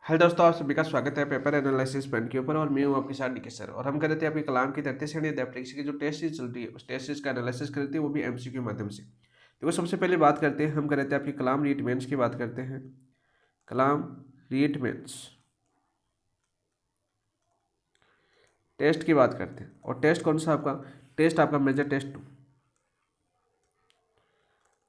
Hello दोस्तों, आप सभी का स्वागत है पेपर एनालिसिस पेन के ऊपर। और मैं हूं आपके साथ डीके सर। और हम कर रहे थे आपके कलाम की 33 श्रेणी अध्यापक की जो टेस्ट सीरीज चल रही है उस टेस्ट सीरीज का एनालिसिस कर रहे थे, वो भी एमसीक्यू के माध्यम से। देखो, सबसे पहले बात करते हैं, हम कर रहे थे आपकी कलाम रीट मेंस की बात करते हैं। कलाम रीट मेंस टेस्ट की बात करते हैं। और टेस्ट कौन सा आपका? टेस्ट आपका मेजर टेस्ट 2।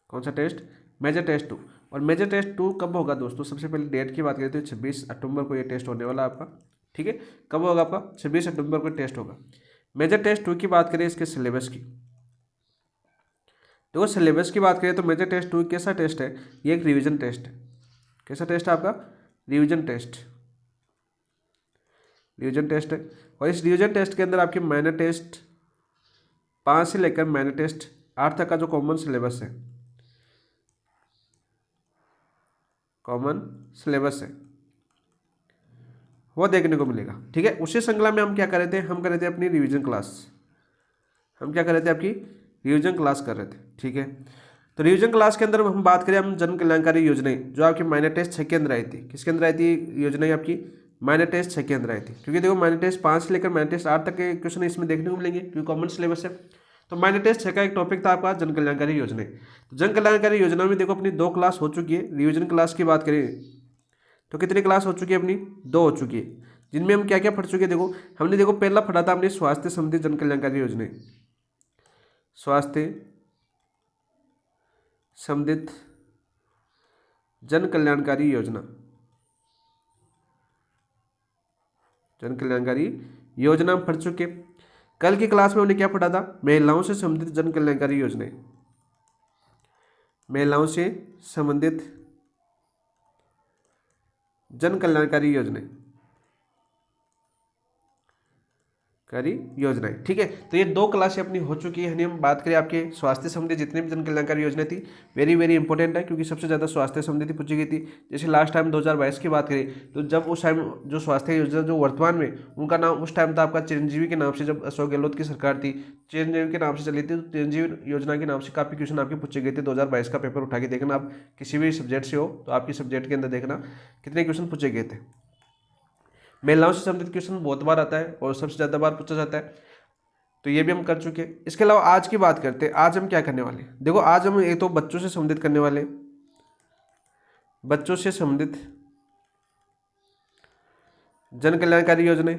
कौन सा टेस्ट? Major test 2। और मेजर टेस्ट 2 कब होगा दोस्तों? सबसे पहले डेट की बात करते हैं, 26 अक्टूबर को ये टेस्ट होने वाला है आपका। ठीक है, कब होगा आपका? 26 अक्टूबर को टेस्ट होगा। मेजर टेस्ट 2 की बात करें, इसके सिलेबस की। देखो, सिलेबस की बात करें तो मेजर टेस्ट 2 कैसा टेस्ट है? ये एक रिवीजन टेस्ट है। कैसा टेस्ट है आपका? Revision test. रिवीजन टेस्ट है। और इस रिवीजन टेस्ट के अंदर आपके माइनर टेस्ट 5 से लेकर माइनर टेस्ट 8 तक का जो कॉमन सिलेबस है, कॉमन सिलेबस है, वो देखने को मिलेगा। ठीक है, उसी श्रृंखला में हम क्या कर रहे थे? हम कर रहे थे अपनी रिवीजन क्लास। हम क्या कर रहे थे? आपकी रिवीजन क्लास कर रहे थे। ठीक है, तो रिवीजन क्लास के अंदर हम बात करें, हम जन कल्याणकारी योजनाएं जो आपकी माइनर टेस्ट 6 के अंदर आई थी। किसके अंदर आई थी योजनाएं? आपकी माइनर टेस्ट 6 के अंदर आई थी। क्योंकि देखो, माइनर टेस्ट 5 से लेकर माइनर टेस्ट 8 तक के क्वेश्चन इसमें देखने को मिलेंगे, क्योंकि कॉमन सिलेबस है। तो माइनर टेस्ट 6 का एक टॉपिक था आपका जन कल्याणकारी योजनाएं। तो जन कल्याणकारी योजना में देखो अपनी 2 क्लास हो चुकी है। रिवीजन क्लास की बात करें तो कितनी क्लास हो चुकी है? अपनी 2 हो चुकी है। जिनमें हम क्या क्या पढ़ चुके हैं? देखो, हमने देखो पहला पढ़ा था हमने स्वास्थ्य संबंधी जन कल्याणकारी योजनाएं। स्वास्थ्य संबंधित जन कल्याणकारी योजना, जन कल्याणकारी योजना हम पढ़ चुके। कल की क्लास में हमने क्या पढ़ा था? महिलाओं से संबंधित जन कल्याणकारी योजनाएं। महिलाओं से संबंधित जन कल्याणकारी योजनाएं, कारी योजनाएं। ठीक है, तो ये 2 क्लासें अपनी हो चुकी है। हम बात करें आपके स्वास्थ्य संबंधी जितनी भी जन कल्याणकारी योजना थी, वेरी वेरी इंपॉर्टेंट है, क्योंकि सबसे ज़्यादा स्वास्थ्य संबंधी पूछी गई थी। जैसे लास्ट टाइम 2022 की बात करें तो जब उस टाइम जो स्वास्थ्य योजना जो वर्तमान में उनका नाम उस टाइम था आपका चिरंजीवी के नाम से, जब अशोक गहलोत की सरकार थी चिरंजीवी के नाम से चली थी, तो चिरंजीवी योजना के नाम से काफ़ी क्वेश्चन आपके पूछे गए थे। 2022 का पेपर उठा के देखना, आप किसी भी सब्जेक्ट से हो तो आपकी सब्जेक्ट के अंदर देखना कितने क्वेश्चन पूछे गए थे। महिलाओं से संबंधित क्वेश्चन बहुत बार आता है और सबसे ज़्यादा बार पूछा जाता है, तो ये भी हम कर चुके हैं। इसके अलावा आज की बात करते हैं, आज हम क्या करने वाले हैं। देखो, आज हम एक तो बच्चों से संबंधित करने वाले, बच्चों से संबंधित जन कल्याणकारी योजनाएं।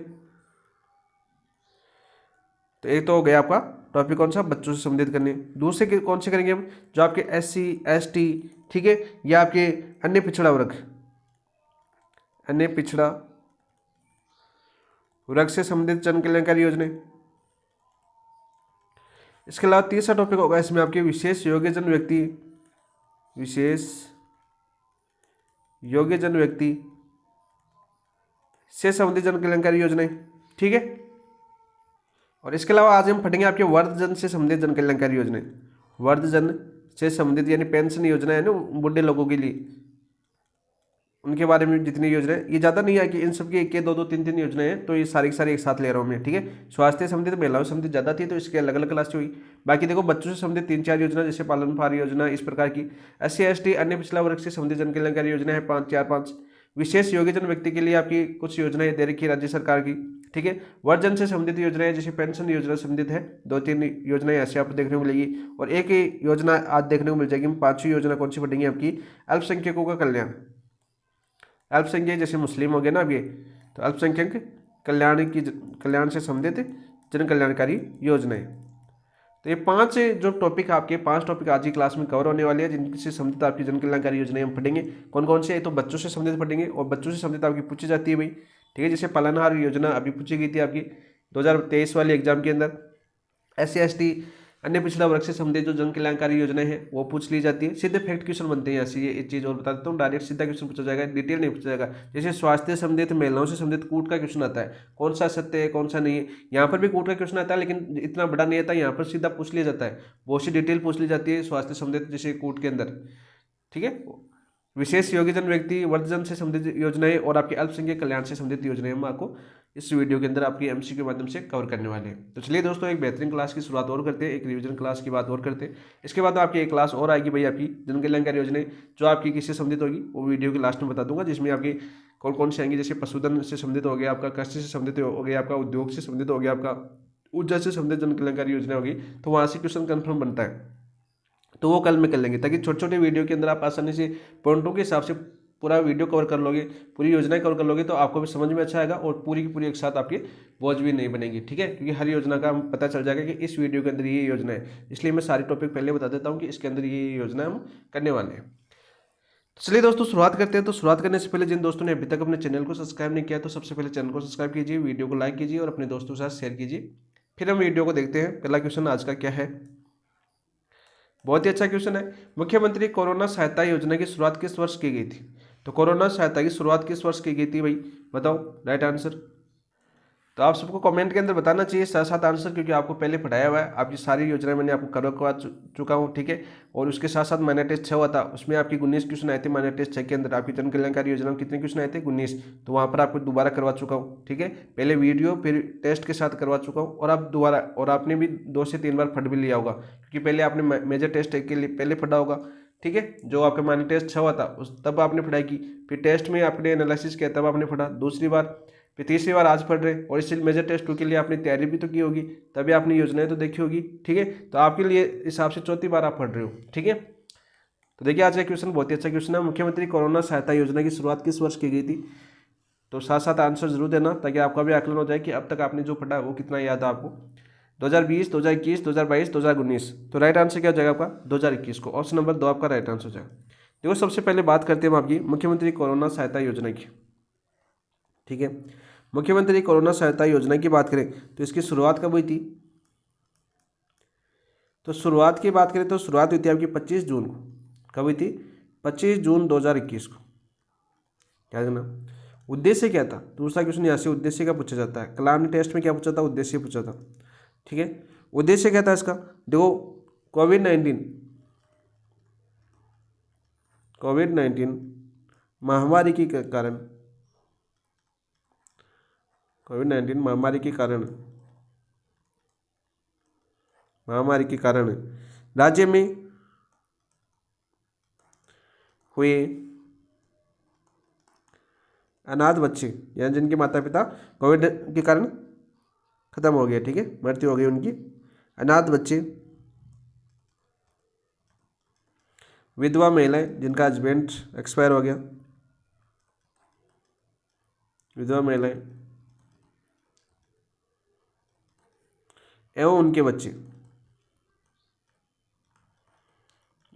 तो एक तो हो गया आपका टॉपिक कौन सा? बच्चों से संबंधित करने। दूसरे कौन से करेंगे हम? जो आपके SC ST, ठीक है, या आपके अन्य पिछड़ा वर्ग, अन्य पिछड़ा वर्ग से संबंधित जन कल्याणकारी योजनाएं। इसके अलावा तीसरा टॉपिक होगा इसमें आपके विशेष योग्यजन व्यक्ति, विशेष योग्यजन व्यक्ति से संबंधित जन कल्याणकारी योजनाएं। ठीक है, और इसके अलावा आज हम पढ़ेंगे आपके वृद्धजन से संबंधित जन कल्याणकारी योजनाएं। वृद्धजन से संबंधित यानी पेंशन योजना है ना बूढ़े लोगों के लिए, उनके बारे में जितनी योजनाएं, ये ज़्यादा नहीं है कि इन सबकी एक दो दो तीन तीन योजनाएं हैं, तो ये सारी की सारी एक साथ ले रहा हूँ मैं। ठीक है, स्वास्थ्य संबंधित महिलाओं से संबंधित ज़्यादा थी तो इसके अलग अलग क्लास हुई। बाकी देखो, बच्चों से संबंधित 3-4 योजना, जैसे पालन पोषण योजना, इस प्रकार की। SC ST अन्य पिछड़ा वर्ग से संबंधित जन कल्याणकारी योजना है 5 विशेष योग्यजन व्यक्ति के लिए आपकी कुछ योजनाएं दे रखी है राज्य सरकार की। ठीक है, वृद्धजन से संबंधित योजनाएं जैसे पेंशन योजना संबंधित है, 2-3 योजनाएं ऐसे आपको देखने को मिलेगी। और एक ही योजना आज देखने को मिल जाएगी। 5वीं योजना कौन सी पढ़ेंगे? आपकी अल्पसंख्यकों का कल्याण। अल्पसंख्यक जैसे मुस्लिम हो गए ना अब ये, तो अल्पसंख्यक कल्याण से संबंधित जन कल्याणकारी योजनाएं। तो ये 5 जो टॉपिक आपके 5 टॉपिक आज की क्लास में कवर होने वाले हैं, जिनसे संबंधित आपकी जन कल्याणकारी योजनाएं हम पढ़ेंगे। कौन कौन से? तो बच्चों से संबंधित पढ़ेंगे, और बच्चों से संबंधित आपकी पूछी जाती है भाई। ठीक है, जैसे पालनहार योजना अभी पूछी गई थी आपकी 2023 वाले एग्जाम के अंदर। SC ST अन्य पिछड़ा वर्ग से संबंधित जो जन कल्याणकारी योजनाएं हैं वो पूछ ली जाती है। सीधे फैक्ट क्वेश्चन बनते हैं यहाँ से। ये एक चीज़ और बता देता हूँ, डायरेक्ट सीधा क्वेश्चन पूछा जाएगा, डिटेल नहीं पूछा जाएगा। जैसे स्वास्थ्य संबंधित महिलाओं से संबंधित कूट का क्वेश्चन आता है, कौन सा सत्य है कौन सा नहीं है। यहाँ पर भी कूट का क्वेश्चन आता है, लेकिन इतना बड़ा नहीं आता। यहाँ पर सीधा पूछ लिया जाता है, बहुत सी डिटेल पूछ ली जाती है स्वास्थ्य संबंधित जैसे कूट के अंदर। ठीक है, विशेष योग्यजन व्यक्ति, वृद्धजन से संबंधित योजनाएं और आपके अल्पसंख्यक कल्याण से संबंधित योजनाएं हम आपको इस वीडियो के अंदर आपकी एमसीक्यू के माध्यम से कवर करने वाले हैं। तो चलिए दोस्तों, एक बेहतरीन क्लास की शुरुआत और करते हैं, एक रिवीजन क्लास की बात और करते हैं। इसके बाद आपकी एक क्लास और आएगी भाई, आपकी जन कल्याणकारी योजनाएं, जो आपकी किससे संबंधित होगी वो वीडियो के लास्ट में बता दूंगा, जिसमें आपकी कौन कौन सी आएंगी। जैसे पशुधन से संबंधित हो गया आपका, कृषि से संबंधित हो गया आपका, उद्योग से संबंधित हो गया आपका, ऊर्जा से संबंधित जन कल्याणकारी योजना होगी, तो वहाँ से क्वेश्चन कन्फर्म बनता है, तो वो कल में कर लेंगे, ताकि छोटे छोटे वीडियो के अंदर आप आसानी से पॉइंटों के हिसाब से पूरा वीडियो कवर कर लोगे, पूरी योजनाएं कवर कर लोगे, तो आपको भी समझ में अच्छा आएगा और पूरी की पूरी एक साथ आपकी बोझ भी नहीं बनेगी। ठीक है, क्योंकि हर योजना का हम पता चल जाएगा कि इस वीडियो के अंदर ये योजना है, इसलिए मैं सारी टॉपिक पहले बता देता हूँ कि इसके अंदर ये योजना हम करने वाले हैं। तो चलिए दोस्तों, शुरुआत करते हैं। तो शुरुआत करने से पहले जिन दोस्तों ने अभी तक अपने चैनल को सब्सक्राइब नहीं किया, तो सबसे पहले चैनल को सब्सक्राइब कीजिए, वीडियो को लाइक कीजिए और अपने दोस्तों के साथ शेयर कीजिए। फिर हम वीडियो को देखते हैं। पहला क्वेश्चन आज का क्या है, बहुत ही अच्छा क्वेश्चन है। मुख्यमंत्री कोरोना सहायता योजना की शुरुआत किस वर्ष की गई थी? तो कोरोना सहायता की शुरुआत किस वर्ष की गई थी भाई, बताओ राइट आंसर। तो आप सबको कमेंट के अंदर बताना चाहिए साथ साथ आंसर, क्योंकि आपको पहले पढ़ाया हुआ है, आपकी सारी योजनाएं मैंने आपको करवा चुका हूँ। ठीक है, और उसके साथ साथ माइनर टेस्ट 6 हुआ था, उसमें आपकी 19 क्वेश्चन आए थे। माइनर टेस्ट 6 के अंदर आपकी जन कल्याणकारी योजना में कितने क्वेश्चन आए थे? 19। तो वहाँ पर आपको दोबारा करवा चुका हूँ। ठीक है, पहले वीडियो फिर टेस्ट के साथ करवा चुका हूँ, और आप दोबारा, और आपने भी 2 से 3 बार पढ़ भी लिया होगा, क्योंकि पहले आपने मेजर टेस्ट के लिए पहले पढ़ा होगा। ठीक है, जो आपका माइनर टेस्ट 6 हुआ था उस तब आपने पढ़ाई की, फिर टेस्ट में आपने एनालिसिस किया तब आपने पढ़ा दूसरी बार, फिर तीसरी बार आज पढ़ रहे, और इससे मेजर टेस्ट 2 के लिए आपने तैयारी भी तो की होगी, तभी आपने योजनाएं तो देखी होगी। ठीक है, तो आपके लिए हिसाब से चौथी बार आप पढ़ रहे हो। ठीक है, तो देखिए आज का क्वेश्चन बहुत ही अच्छा क्वेश्चन है। मुख्यमंत्री कोरोना सहायता योजना की शुरुआत किस वर्ष की गई थी? तो साथ साथ आंसर जरूर देना, ताकि आपका भी आकलन हो जाए कि अब तक आपने जो पढ़ा वो कितना याद है आपको। 2020, 2021, 2022, 2019। तो राइट आंसर क्या हो जाएगा आपका? 2021 को, ऑप्शन नंबर 2 आपका राइट आंसर हो जाएगा। देखो, सबसे पहले बात करते हैं हम आपकी मुख्यमंत्री कोरोना सहायता योजना की। ठीक है, मुख्यमंत्री कोरोना सहायता योजना की बात करें तो इसकी शुरुआत कब हुई थी? तो शुरुआत की बात करें तो शुरुआत हुई थी आपकी 25 जून को। कब हुई थी? 25 जून 2021 को। क्या देना? उद्देश्य क्या था? दूसरा क्वेश्चन यहाँ से उद्देश्य का पूछा जाता है। कलाम ने टेस्ट में क्या पूछा था? उद्देश्य पूछा था। ठीक है, उद्देश्य क्या था इसका? देखो, कोविड-19 महामारी के कारण, कोविड-19 महामारी के कारण राज्य में हुए अनाथ बच्चे, यानी जिनके माता पिता कोविड के कारण खत्म हो गए, ठीक है, मृत्यु हो गई उनकी, अनाथ बच्चे, विधवा महिलाएं जिनका हस्बैंड एक्सपायर हो गया, विधवा महिलाएं एवं उनके बच्चे,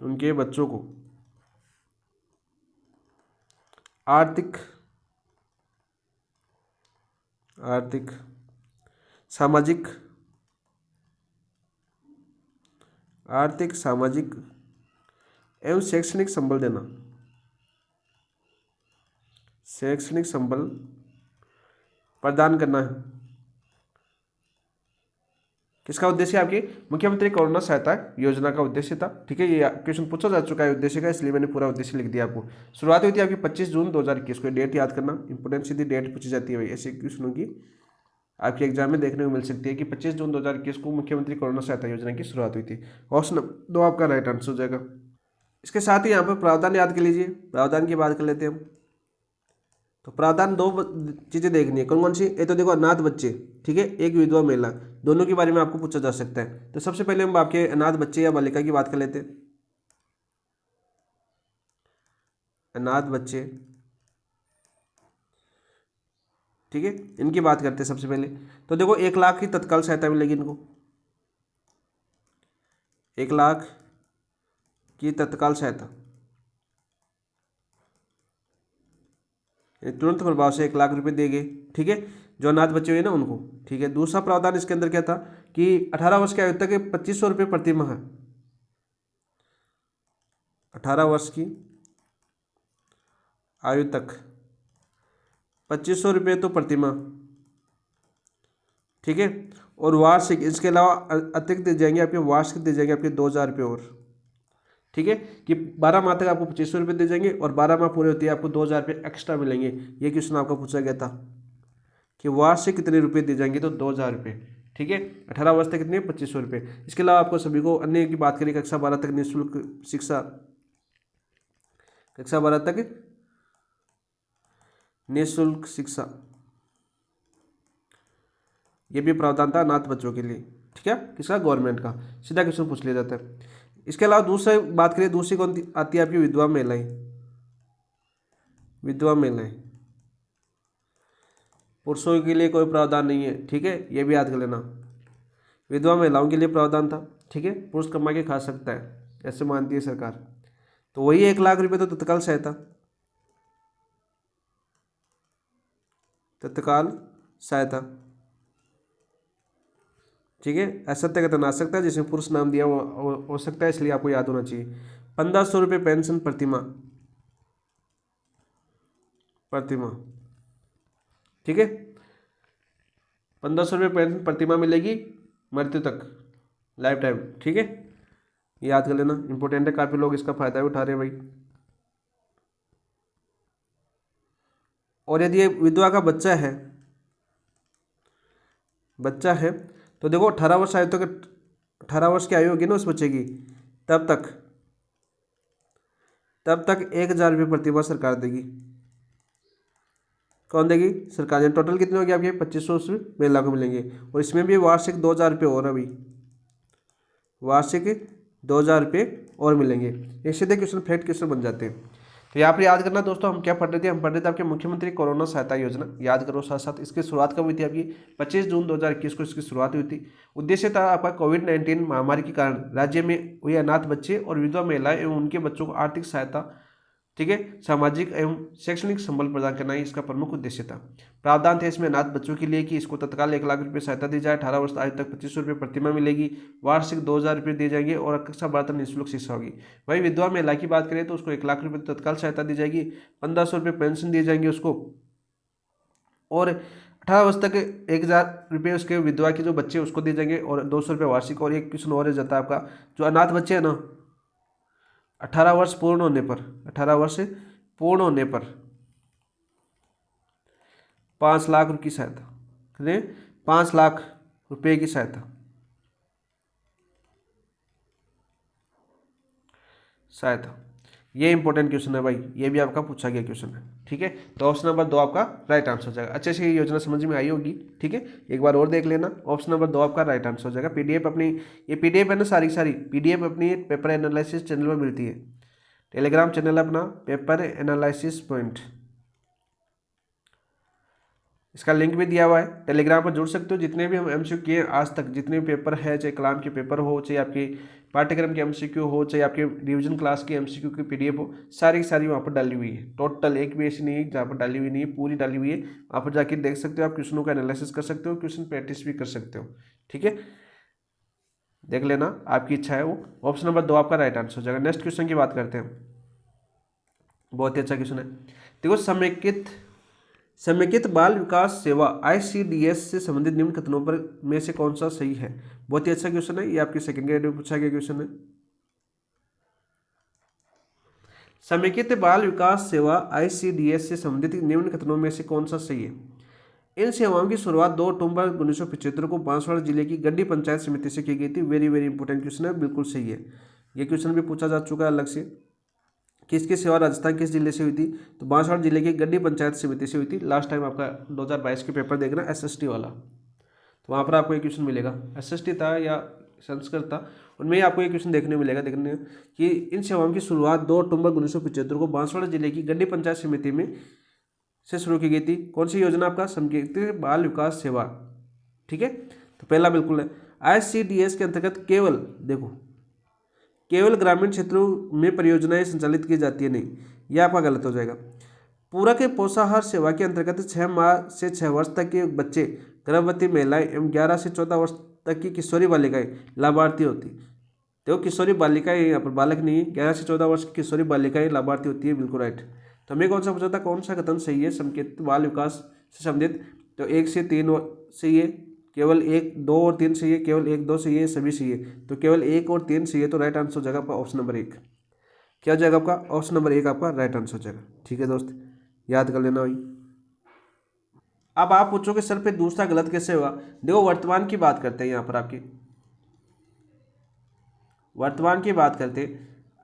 उनके बच्चों को आर्थिक, सामाजिक एवं शैक्षणिक संबल देना, शैक्षणिक संबल प्रदान करना है। किसका उद्देश्य? आपकी मुख्यमंत्री कोरोना सहायता योजना का उद्देश्य था। ठीक है, ये क्वेश्चन पूछा जा चुका है उद्देश्य का, इसलिए मैंने पूरा उद्देश्य लिख दिया आपको। शुरुआत हुई थी आपकी 25 जून 2021 को। डेट याद करना इंपोर्टेंट, सीधी डेट पूछी जाती है भाई, ऐसे क्वेश्चनों की आपके एग्जाम में देखने को मिल सकती है कि 25 जून 2021 को मुख्यमंत्री कोरोना सहायता योजना की शुरुआत हुई थी। ऑप्शन 2 आपका राइट आंसर हो जाएगा। इसके साथ ही यहाँ पर प्रावधान याद कर लीजिए। प्रावधान की बात कर लेते हैं हम। तो प्रावधान 2 चीज़ें देखनी है। कौन कौन सी? ये तो देखो, अनाथ बच्चे, ठीक है, एक विधवा महिला, दोनों के बारे में आपको पूछा जा सकता है। तो सबसे पहले हम आपके अनाथ बच्चे या बालिका की बात कर लेते हैं। अनाथ बच्चे, ठीक है, इनकी बात करते हैं सबसे पहले। तो देखो, 1 लाख की तत्काल सहायता मिलेगी इनको, 1 लाख की तत्काल सहायता, तुरंत प्रभाव से 1 लाख रुपए देंगे। ठीक है, जो अनाथ बच्चे हुए ना उनको। ठीक है, दूसरा प्रावधान इसके अंदर क्या था कि 18 वर्ष की आयु तक 2500 रुपये प्रति माह, 18 वर्ष की आयु तक 2500 रुपये तो प्रति माह। ठीक है, और वार्षिक, इसके अलावा अतिरिक्त दे जाएंगे आपके, वार्षिक दे जाएंगे आपके 2000 रुपये और ठीक है, कि 12 माह तक आपको 2500 रुपये दे जाएंगे और 12 माह पूरे होती है आपको 2000 रुपये एक्स्ट्रा मिलेंगे। ये क्वेश्चन आपका पूछा गया था कि वार्षिक कितने रुपये दिए जाएंगे, तो 2000 रुपये। ठीक है, 18 वर्ष तक कितने, 2500 रुपये। इसके अलावा आपको सभी को अन्य की बात करें, कक्षा 12 तक निःशुल्क शिक्षा, कक्षा 12 तक निःशुल्क शिक्षा, ये भी प्रावधान था अनाथ बच्चों के लिए। ठीक है, किसका, गवर्नमेंट का। सीधा क्वेश्चन पूछ लिया जाता है। इसके अलावा दूसरे बात करें, दूसरी कौन आती है आपकी, विधवा महिलाएं। विधवा महिलाएं, पुरुषों के लिए कोई प्रावधान नहीं है। ठीक है, ये भी याद कर लेना, विधवा महिलाओं के लिए प्रावधान था। ठीक है, पुरुष कमा के खा सकता है, ऐसे मानती है सरकार। तो वही 1 लाख रुपए तो तत्काल सहायता, तत्काल सहायता। ठीक है, असत्य कथन आ सकता है जिसमें पुरुष नाम दिया हो सकता है, इसलिए आपको याद होना चाहिए। 1500 रुपये पेंशन प्रतिमाह, प्रतिमाह। ठीक है, 1500 रुपये पेंशन प्रतिमाह मिलेगी मृत्यु तक, लाइफ टाइम। ठीक है, याद कर लेना, इंपॉर्टेंट है, काफी लोग इसका फायदा भी उठा रहे हैं भाई। और यदि ये विधवा का बच्चा है, बच्चा है तो देखो 18 वर्ष आयु तक, 18 वर्ष की आयु होगी ना उस बच्चे की, तब तक 1000 रुपये प्रतिमाह सरकार देगी। कौन देगी, सरकार। टोटल कितने हो गए आपके, 2500 उसमें महिला को मिलेंगे। और इसमें भी वार्षिक 2000 रुपये और, अभी वार्षिक 2000 रुपये और मिलेंगे। ये सीधे क्वेश्चन फैक्ट क्वेश्चन बन जाते हैं। तो यहाँ पर याद करना दोस्तों, हम क्या पढ़ रहे थे, हम पढ़ रहे थे आपके मुख्यमंत्री कोरोना सहायता योजना। याद करो साथ साथ, इसकी शुरुआत कब हुई थी आपकी, 25 जून 2021 को इसकी शुरुआत हुई थी। उद्देश्य था आपका कोविड-19 महामारी के कारण राज्य में हुए अनाथ बच्चे और विधवा महिलाएं एवं उनके बच्चों को आर्थिक सहायता, ठीक है, सामाजिक एवं शैक्षणिक संबल प्रदान करना ही इसका प्रमुख उद्देश्य था। प्रावधान थे इसमें अनाथ बच्चों के लिए कि इसको तत्काल 1 लाख रुपये सहायता दी जाए, 18 वर्ष आयु तक 2500 रुपये प्रतिमाह मिलेगी, वार्षिक 2000 रुपये दिए जाएंगे और कक्षा 12 तक निःशुल्क शिक्षा होगी। वही विधवा महिला की बात करें तो उसको 1 लाख रुपये तत्काल सहायता दी जाएगी, 1500 रुपये पेंशन दिए जाएंगे उसको, और 18 वर्ष तक 1000 रुपये उसके विधवा के जो बच्चे उसको दिए जाएंगे, और 200 रुपये वार्षिक। और एक क्वेश्चन और जाता है आपका, जो अनाथ बच्चे हैं ना, 18 वर्ष पूर्ण होने पर, 18 वर्ष पूर्ण होने पर 5 लाख रुपये की सहायता, कितने, 5 लाख रुपए की सहायता, सहायता। ये इंपॉर्टेंट क्वेश्चन है भाई, ये भी आपका पूछा गया क्वेश्चन है। ठीक है, तो ऑप्शन नंबर 2 आपका राइट आंसर हो जाएगा। अच्छे से ये योजना समझ में आई होगी। ठीक है, एक बार और देख लेना, ऑप्शन नंबर 2 आपका राइट आंसर हो जाएगा। पीडीएफ अपनी, ये पीडीएफ है ना, सारी पीडीएफ अपनी पेपर एनालिसिस चैनल में मिलती है। टेलीग्राम चैनल अपना पेपर एनालिसिस पॉइंट, इसका लिंक भी दिया हुआ है, टेलीग्राम पर जुड़ सकते हो। जितने भी हम एमसीक्यू किए आज तक, जितने भी पेपर है, चाहे कलाम के पेपर हो, चाहे आपके पाठ्यक्रम के एमसीक्यू हो, चाहे आपके रिवीजन क्लास की एमसीक्यू की पीडीएफ हो, सारी की सारी वहाँ पर डाली हुई है। टोटल एक भी ऐसी नहीं है जहाँ पर डाली हुई नहीं है, पूरी डाली हुई है। वहाँ पर जाके देख सकते हो, आप क्वेश्चनों का एनालिसिस कर सकते हो, क्वेश्चन प्रैक्टिस भी कर सकते हो। ठीक है, देख लेना, आपकी इच्छा है वो। ऑप्शन नंबर 2 आपका राइट आंसर हो जाएगा। नेक्स्ट क्वेश्चन की बात करते हैं, बहुत ही अच्छा क्वेश्चन है। देखो, समेकित बाल विकास सेवा ICDS से संबंधित निम्न कथनों पर में से कौन सा सही है। बहुत ही अच्छा क्वेश्चन है, ये आपके सेकंड ग्रेड में पूछा गया क्वेश्चन है। समेकित बाल विकास सेवा ICDS से संबंधित निम्न कथनों में से कौन सा सही है। इन सेवाओं की शुरुआत 2 अक्टूबर 1975 को बांसवाड़ा जिले की गड्डी पंचायत समिति से की गई थी। वेरी वेरी इंपॉर्टेंट क्वेश्चन है, बिल्कुल सही है। ये क्वेश्चन भी पूछा जा चुका है अलग से, किसकी सेवा राजस्थान किस जिले से हुई थी, तो बांसवाड़ा जिले की गड्डी पंचायत समिति से हुई थी। लास्ट टाइम आपका 2022 के पेपर देखना SST वाला, तो वहाँ पर आपको एक क्वेश्चन मिलेगा, SST था या संस्कृत था, उनमें ही आपको एक क्वेश्चन देखने मिलेगा, देखने कि इन सेवाओं की शुरुआत 2 अक्टूबर 1975 को बांसवाड़ा जिले की गड्डी पंचायत समिति में से शुरू की गई थी। कौन सी योजना आपका, समेकित बाल विकास सेवा। ठीक है, तो पहला बिल्कुल है। ICDS के अंतर्गत केवल, देखो, केवल ग्रामीण क्षेत्रों में परियोजनाएं संचालित की जाती है, नहीं, यह आपका गलत हो जाएगा। पूरक पोषाहार सेवा के अंतर्गत 6 माह से 6 वर्ष तक के बच्चे, गर्भवती महिलाएं एवं 11 से 14 वर्ष तक की किशोरी बालिकाएं लाभार्थी होती। देखो, किशोरी बालिकाएं, यहाँ पर बालक नहीं है, 11 से 14 वर्ष की किशोरी बालिकाएं लाभार्थी होती है, बिल्कुल राइट। तो हमें कौन सा पूछा था, कौन सा कथन सही है समेकित बाल विकास से संबंधित, तो 1 से 3 सही है, केवल 1, 2 और 3 सही है, केवल 1, 2 सही है, सभी सही है। तो केवल 1 और 3 सही है, तो राइट आंसर हो जाएगा आपका ऑप्शन नंबर 1। क्या हो जाएगा आपका ऑप्शन नंबर 1 आपका राइट आंसर हो जाएगा। ठीक है दोस्त, याद कर लेना भाई। अब आप पूछोगे सर पे दूसरा गलत कैसे हुआ। देखो वर्तमान की बात करते हैं, यहाँ पर आपकी वर्तमान की बात करते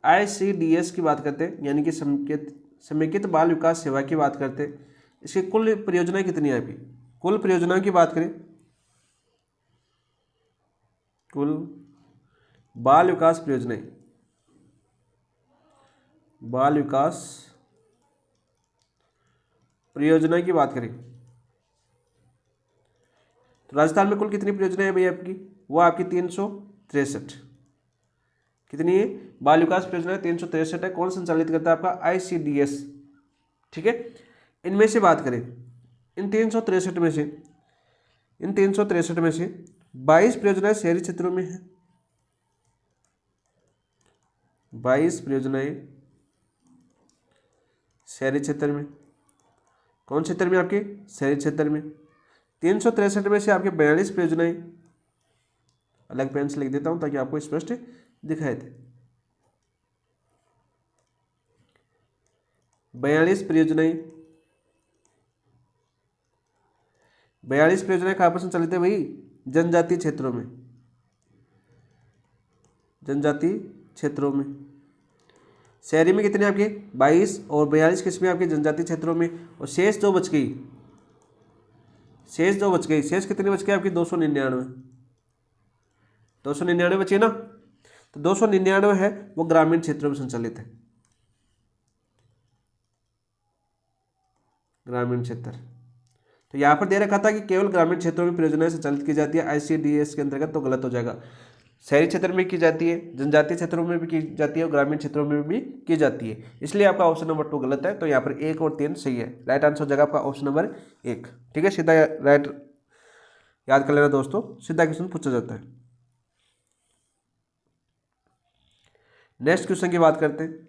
ICDS की बात करते हैं, यानी कि समेकित बाल विकास सेवा की बात करते हैं। इसकी कुल परियोजनाएं कितनी है आपकी, कुल परियोजनाओं की बात करें, कुल बाल विकास परियोजनाएं, बाल विकास परियोजना की बात करें तो राजस्थान में कुल कितनी परियोजनाएं है भैया आपकी, वो आपकी 363। कितनी है बाल विकास परियोजना 363 है। कौन संचालित करता है आपका ICDS। ठीक है, इनमें से बात करें, इन 363 में से, इन 363 में से 22 परियोजनाएं शहरी क्षेत्रों में है, 22 परियोजनाएं शहरी क्षेत्र में। कौन क्षेत्र में आपके, शहरी क्षेत्र में। 363 में से आपके 42 परियोजनाएं, अलग पेन से लिख देता हूं ताकि आपको स्पष्ट दिखाई दे। 42 परियोजनाएं, 42 परियोजनाएं कहाँ पर संचालित है भाई, जनजातीय क्षेत्रों में, जनजातीय क्षेत्रों में। शहरी में कितने आपके 22 और 42 किसमें आपके जनजातीय क्षेत्रों में। और शेष जो बच गई, शेष जो बच गई, शेष कितनी बच गई आपकी 299, 299 बची ना। तो 299 है वो ग्रामीण क्षेत्रों में संचालित है, ग्रामीण क्षेत्र। तो यहाँ पर दे रखा था कि केवल ग्रामीण क्षेत्रों में परियोजनाएं संचालित की जाती है ICDS के अंतर्गत, तो गलत हो जाएगा। शहरी क्षेत्र में की जाती है, जनजातीय क्षेत्रों में भी की जाती है और ग्रामीण क्षेत्रों में भी की जाती है, इसलिए आपका ऑप्शन नंबर 2 गलत है। तो यहाँ पर 1 और 3 सही है, राइट आंसर हो जाएगा आपका ऑप्शन नंबर 1। ठीक है, सीधा राइट याद कर लेना दोस्तों, सीधा क्वेश्चन पूछा जाता है। नेक्स्ट क्वेश्चन की बात करते हैं,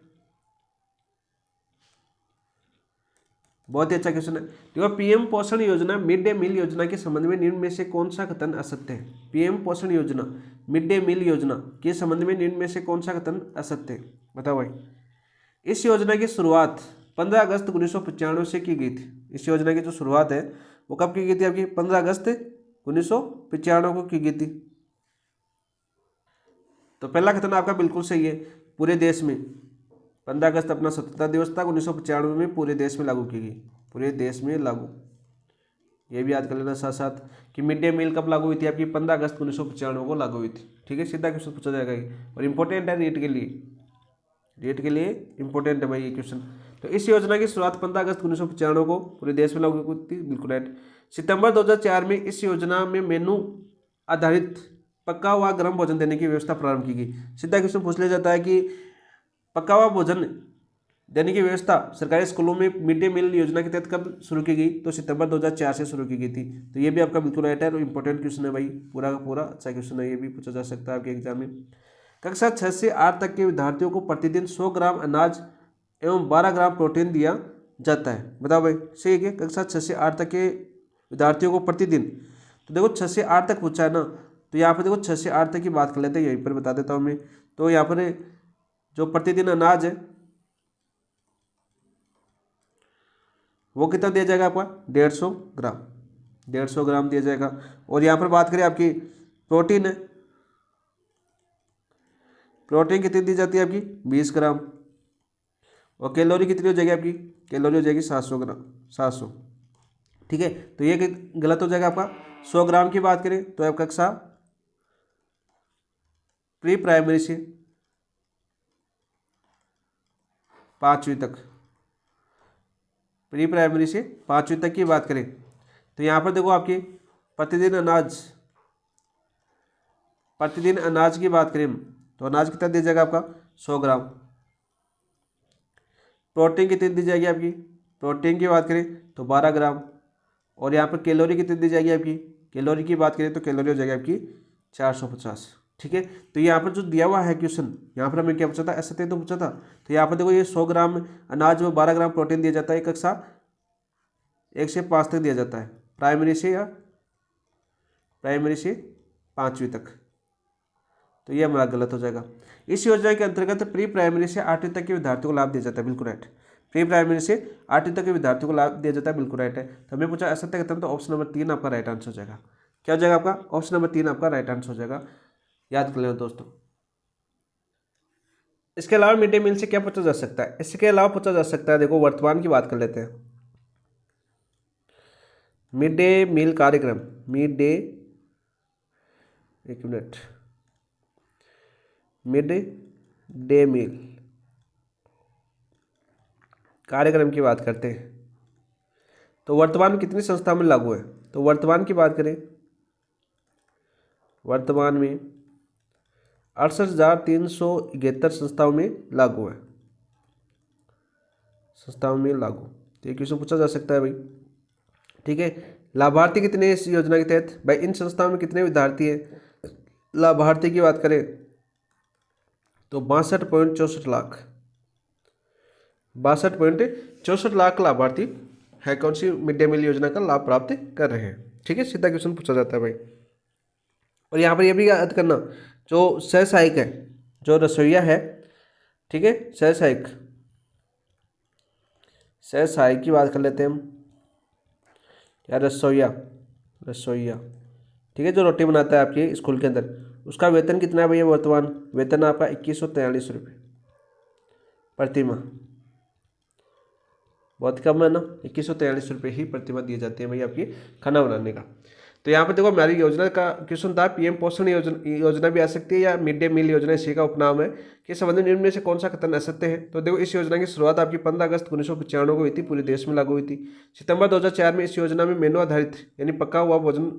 बहुत ही अच्छा क्वेश्चन है। देखो PM पोषण योजना मिड डे मील योजना के संबंध में निम्न में से कौन सा कथन असत्य है। PM पोषण योजना मिड डे मील योजना के संबंध में निम्न में से कौन सा कथन असत्य है, बताओ भाई। इस योजना की शुरुआत 15 अगस्त 1995 से की गई थी। इस योजना की जो शुरुआत है वो कब की गई थी आपकी, 15 अगस्त 1995 को की गई थी। तो पहला कथन आपका बिल्कुल सही है, पूरे देश में 15 अगस्त अपना स्वतंत्रता दिवस था, 1995 में पूरे देश में लागू की गई, पूरे देश में लागू। ये भी याद कर लेना साथ साथ कि मिड डे मील कब लागू हुई थी आपकी, 15 अगस्त 1995 को लागू हुई थी। ठीक है, सीधा क्वेश्चन पूछा जाएगा ये, और इंपॉर्टेंट है रीट के लिए, रीट के लिए इंपॉर्टेंट है भाई ये क्वेश्चन। तो इस योजना की शुरुआत 15 अगस्त 1995 को पूरे देश में लागू हुई थी, बिल्कुल राइट। सितंबर 2004 में इस योजना में मेनू आधारित पका हुआ गर्म भोजन देने की व्यवस्था प्रारंभ की गई। सीधा क्वेश्चन पूछ लिया जाता है कि पका हुआ भोजन देने की व्यवस्था सरकारी स्कूलों में मिड डे मील योजना के तहत कब शुरू की गई, तो सितंबर 2004 से शुरू की गई थी। तो ये भी आपका बिल्कुल राइट है और इंपॉर्टेंट क्वेश्चन है भाई, पूरा का पूरा अच्छा क्वेश्चन है, ये भी पूछा जा सकता है आपके एग्जाम में। कक्षा 6 से 8 तक के विद्यार्थियों को प्रतिदिन 100 ग्राम अनाज एवं 12 ग्राम प्रोटीन दिया जाता है, बताओ भाई सही है क्या। कक्षा 6 से 8 तक के विद्यार्थियों को प्रतिदिन, तो देखो 6 से 8 तक पूछा है ना, तो यहाँ पर देखो 6 से 8 तक की बात कर लेते हैं, यहीं पर बता देता हूँ मैं। तो यहाँ पर जो प्रतिदिन अनाज है वो कितना दिया जाएगा आपका 150 ग्राम, 150 ग्राम दिया जाएगा। और यहाँ पर बात करें आपकी प्रोटीन है, प्रोटीन कितनी दी जाती है आपकी 20 ग्राम। और कैलोरी कितनी हो जाएगी आपकी, कैलोरी हो जाएगी 700 ग्राम, 700। ठीक है, तो ये गलत हो जाएगा आपका। 100 ग्राम की बात करें तो आपका कक्षा प्री प्राइमरी से 5वीं तक, प्री प्राइमरी से 5वीं तक की बात करें तो यहाँ पर देखो आपकी प्रतिदिन अनाज, प्रतिदिन अनाज की बात करें तो अनाज कितना दिया जाएगा आपका 100 ग्राम। प्रोटीन कितनी दी जाएगी आपकी, प्रोटीन की बात करें तो 12 ग्राम। और यहाँ पर कैलोरी कितनी दी जाएगी आपकी, कैलोरी की बात करें तो कैलोरी हो जाएगी आपकी 450। ठीक है, तो यहाँ पर जो दिया हुआ है क्वेश्चन, यहाँ पर हमें क्या पूछा था, ऐसा तो पूछा था। तो यहाँ पर देखो ये 100 ग्राम अनाज में 12 ग्राम प्रोटीन दिया जाता है, कक्षा 1 से 5 तक दिया जाता है, प्राइमरी से या प्राइमरी से 5वीं तक। तो ये हमारा गलत हो जाएगा। इस योजना के अंतर्गत प्री प्राइमरी से 8वीं तक के विद्यार्थियों को लाभ दिया जाता है, बिल्कुल राइट। प्री प्राइमरी से 8वीं तक के विद्यार्थियों को लाभ दिया जाता है, बिल्कुल राइट है। तो हमें पूछा असत्य कथन, तो ऑप्शन नंबर 3 आपका राइट आंसर हो जाएगा। क्या हो जाएगा आपका? ऑप्शन नंबर 3 आपका राइट आंसर हो जाएगा, याद कर लेना दोस्तों। इसके अलावा मिड डे मील से क्या पूछा जा सकता है? इसके अलावा पूछा जा सकता है, देखो वर्तमान की बात कर लेते हैं। मिड डे मील कार्यक्रम, मिड डे, एक मिनट, मिड डे मील कार्यक्रम की बात करते हैं तो वर्तमान में कितनी संस्थाओं में लागू है? तो वर्तमान की बात करें, वर्तमान में 68,371 संस्थाओं में लागू है, संस्थाओं में लागू। तो ये क्वेश्चन पूछा जा सकता है भाई, ठीक है। लाभार्थी कितने हैं इस योजना के तहत? भाई इन संस्थाओं में कितने विद्यार्थी हैं? लाभार्थी की बात करें तो 62.64 लाख, 62.64 लाख लाभार्थी है कौन सी मिड डे मील योजना का लाभ प्राप्त कर रहे हैं, ठीक है। सीधा क्वेश्चन पूछा जाता है भाई। और यहाँ पर यह भी याद करना, जो सह सहायक है, जो रसोईया है, ठीक है, सह सहायक, सह सहायक की बात कर लेते हैं हम, या रसोईया, रसोईया, ठीक है, जो रोटी बनाता है आपके स्कूल के अंदर, उसका वेतन कितना है भैया? वर्तमान वेतन आपका 2143 रुपये प्रति माह, बहुत कम है ना। 2143 रुपये ही प्रति माह दिए जाते हैं भाई आपकी खाना बनाने का। तो यहाँ पर देखो हमारी योजना का क्वेश्चन था, पीएम पोषण योजना भी आ सकती है या मिड डे मील योजना इसी का उपनाम है, कि संबंध निम्न में से कौन सा कथन असत्य है? तो देखो इस योजना की शुरुआत आपकी 15 अगस्त 1995 को हुई थी, पूरे देश में लागू हुई थी। सितंबर 2004 में इस योजना में मेनू आधारित यानी पका हुआ भोजन,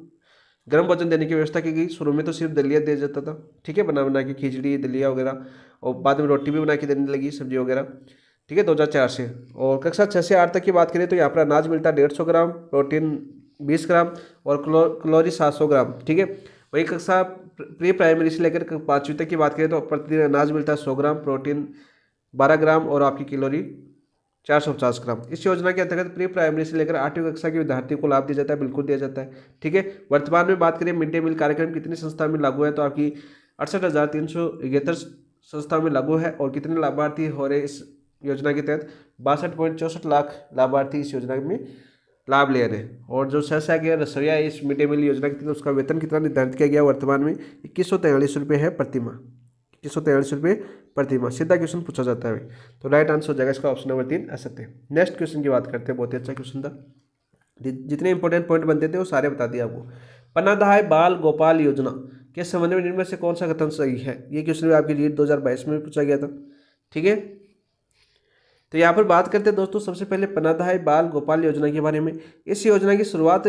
गर्म भोजन देने की व्यवस्था की गई। शुरू में तो सिर्फ दलिया दिया जाता था, ठीक है, बना बना के खिचड़ी दलिया वगैरह, और बाद में रोटी भी बना के देने लगी, सब्जी वगैरह, ठीक है, 2004 से। और कक्षा 6 से 8 तक की बात करें तो यहाँ पर अनाज मिलता है 150 ग्राम, प्रोटीन 20 ग्राम और कैलोरी 700 ग्राम, ठीक है। वही कक्षा प्री प्राइमरी से लेकर 5वीं तक की बात करें तो प्रतिदिन अनाज मिलता है 100 ग्राम, प्रोटीन 12 ग्राम और आपकी कैलोरी 450 ग्राम। इस योजना के अंतर्गत प्री प्राइमरी से लेकर 8वीं कक्षा के विद्यार्थियों को लाभ दिया जाता है, बिल्कुल दिया जाता है, ठीक है। वर्तमान में बात करें मिड डे मील कार्यक्रम कितनी संस्था में लागू है, तो आपकी 68,371 संस्थाओं में लागू है। और कितने लाभार्थी हो रहे इस योजना के तहत? 62.64 लाख लाभार्थी इस योजना में लाभ ले रहे हैं। और जो सह गया रसोईया इस मिड डे मील योजना के तहत, उसका वेतन कितना निर्धारित किया गया? वर्तमान में 2143 रुपये है प्रति माह, 2143 रुपये प्रति माह। सीधा क्वेश्चन पूछा जाता है। तो राइट आंसर हो जाएगा इसका ऑप्शन नंबर 3 असत्य। नेक्स्ट क्वेश्चन की बात करते हैं, बहुत ही अच्छा क्वेश्चन था, जितने इंपॉर्टेंट पॉइंट बनते थे वो सारे बता दिए आपको। पन्नाधाय बाल गोपाल योजना के संबंध में इनमें से कौन सा कथन सही है? ये क्वेश्चन भी आपकी रीट 2022 में पूछा गया था, ठीक है। तो यहाँ पर बात करते हैं दोस्तों सबसे पहले पन्नाधाय बाल गोपाल योजना के बारे में। इस योजना की शुरुआत,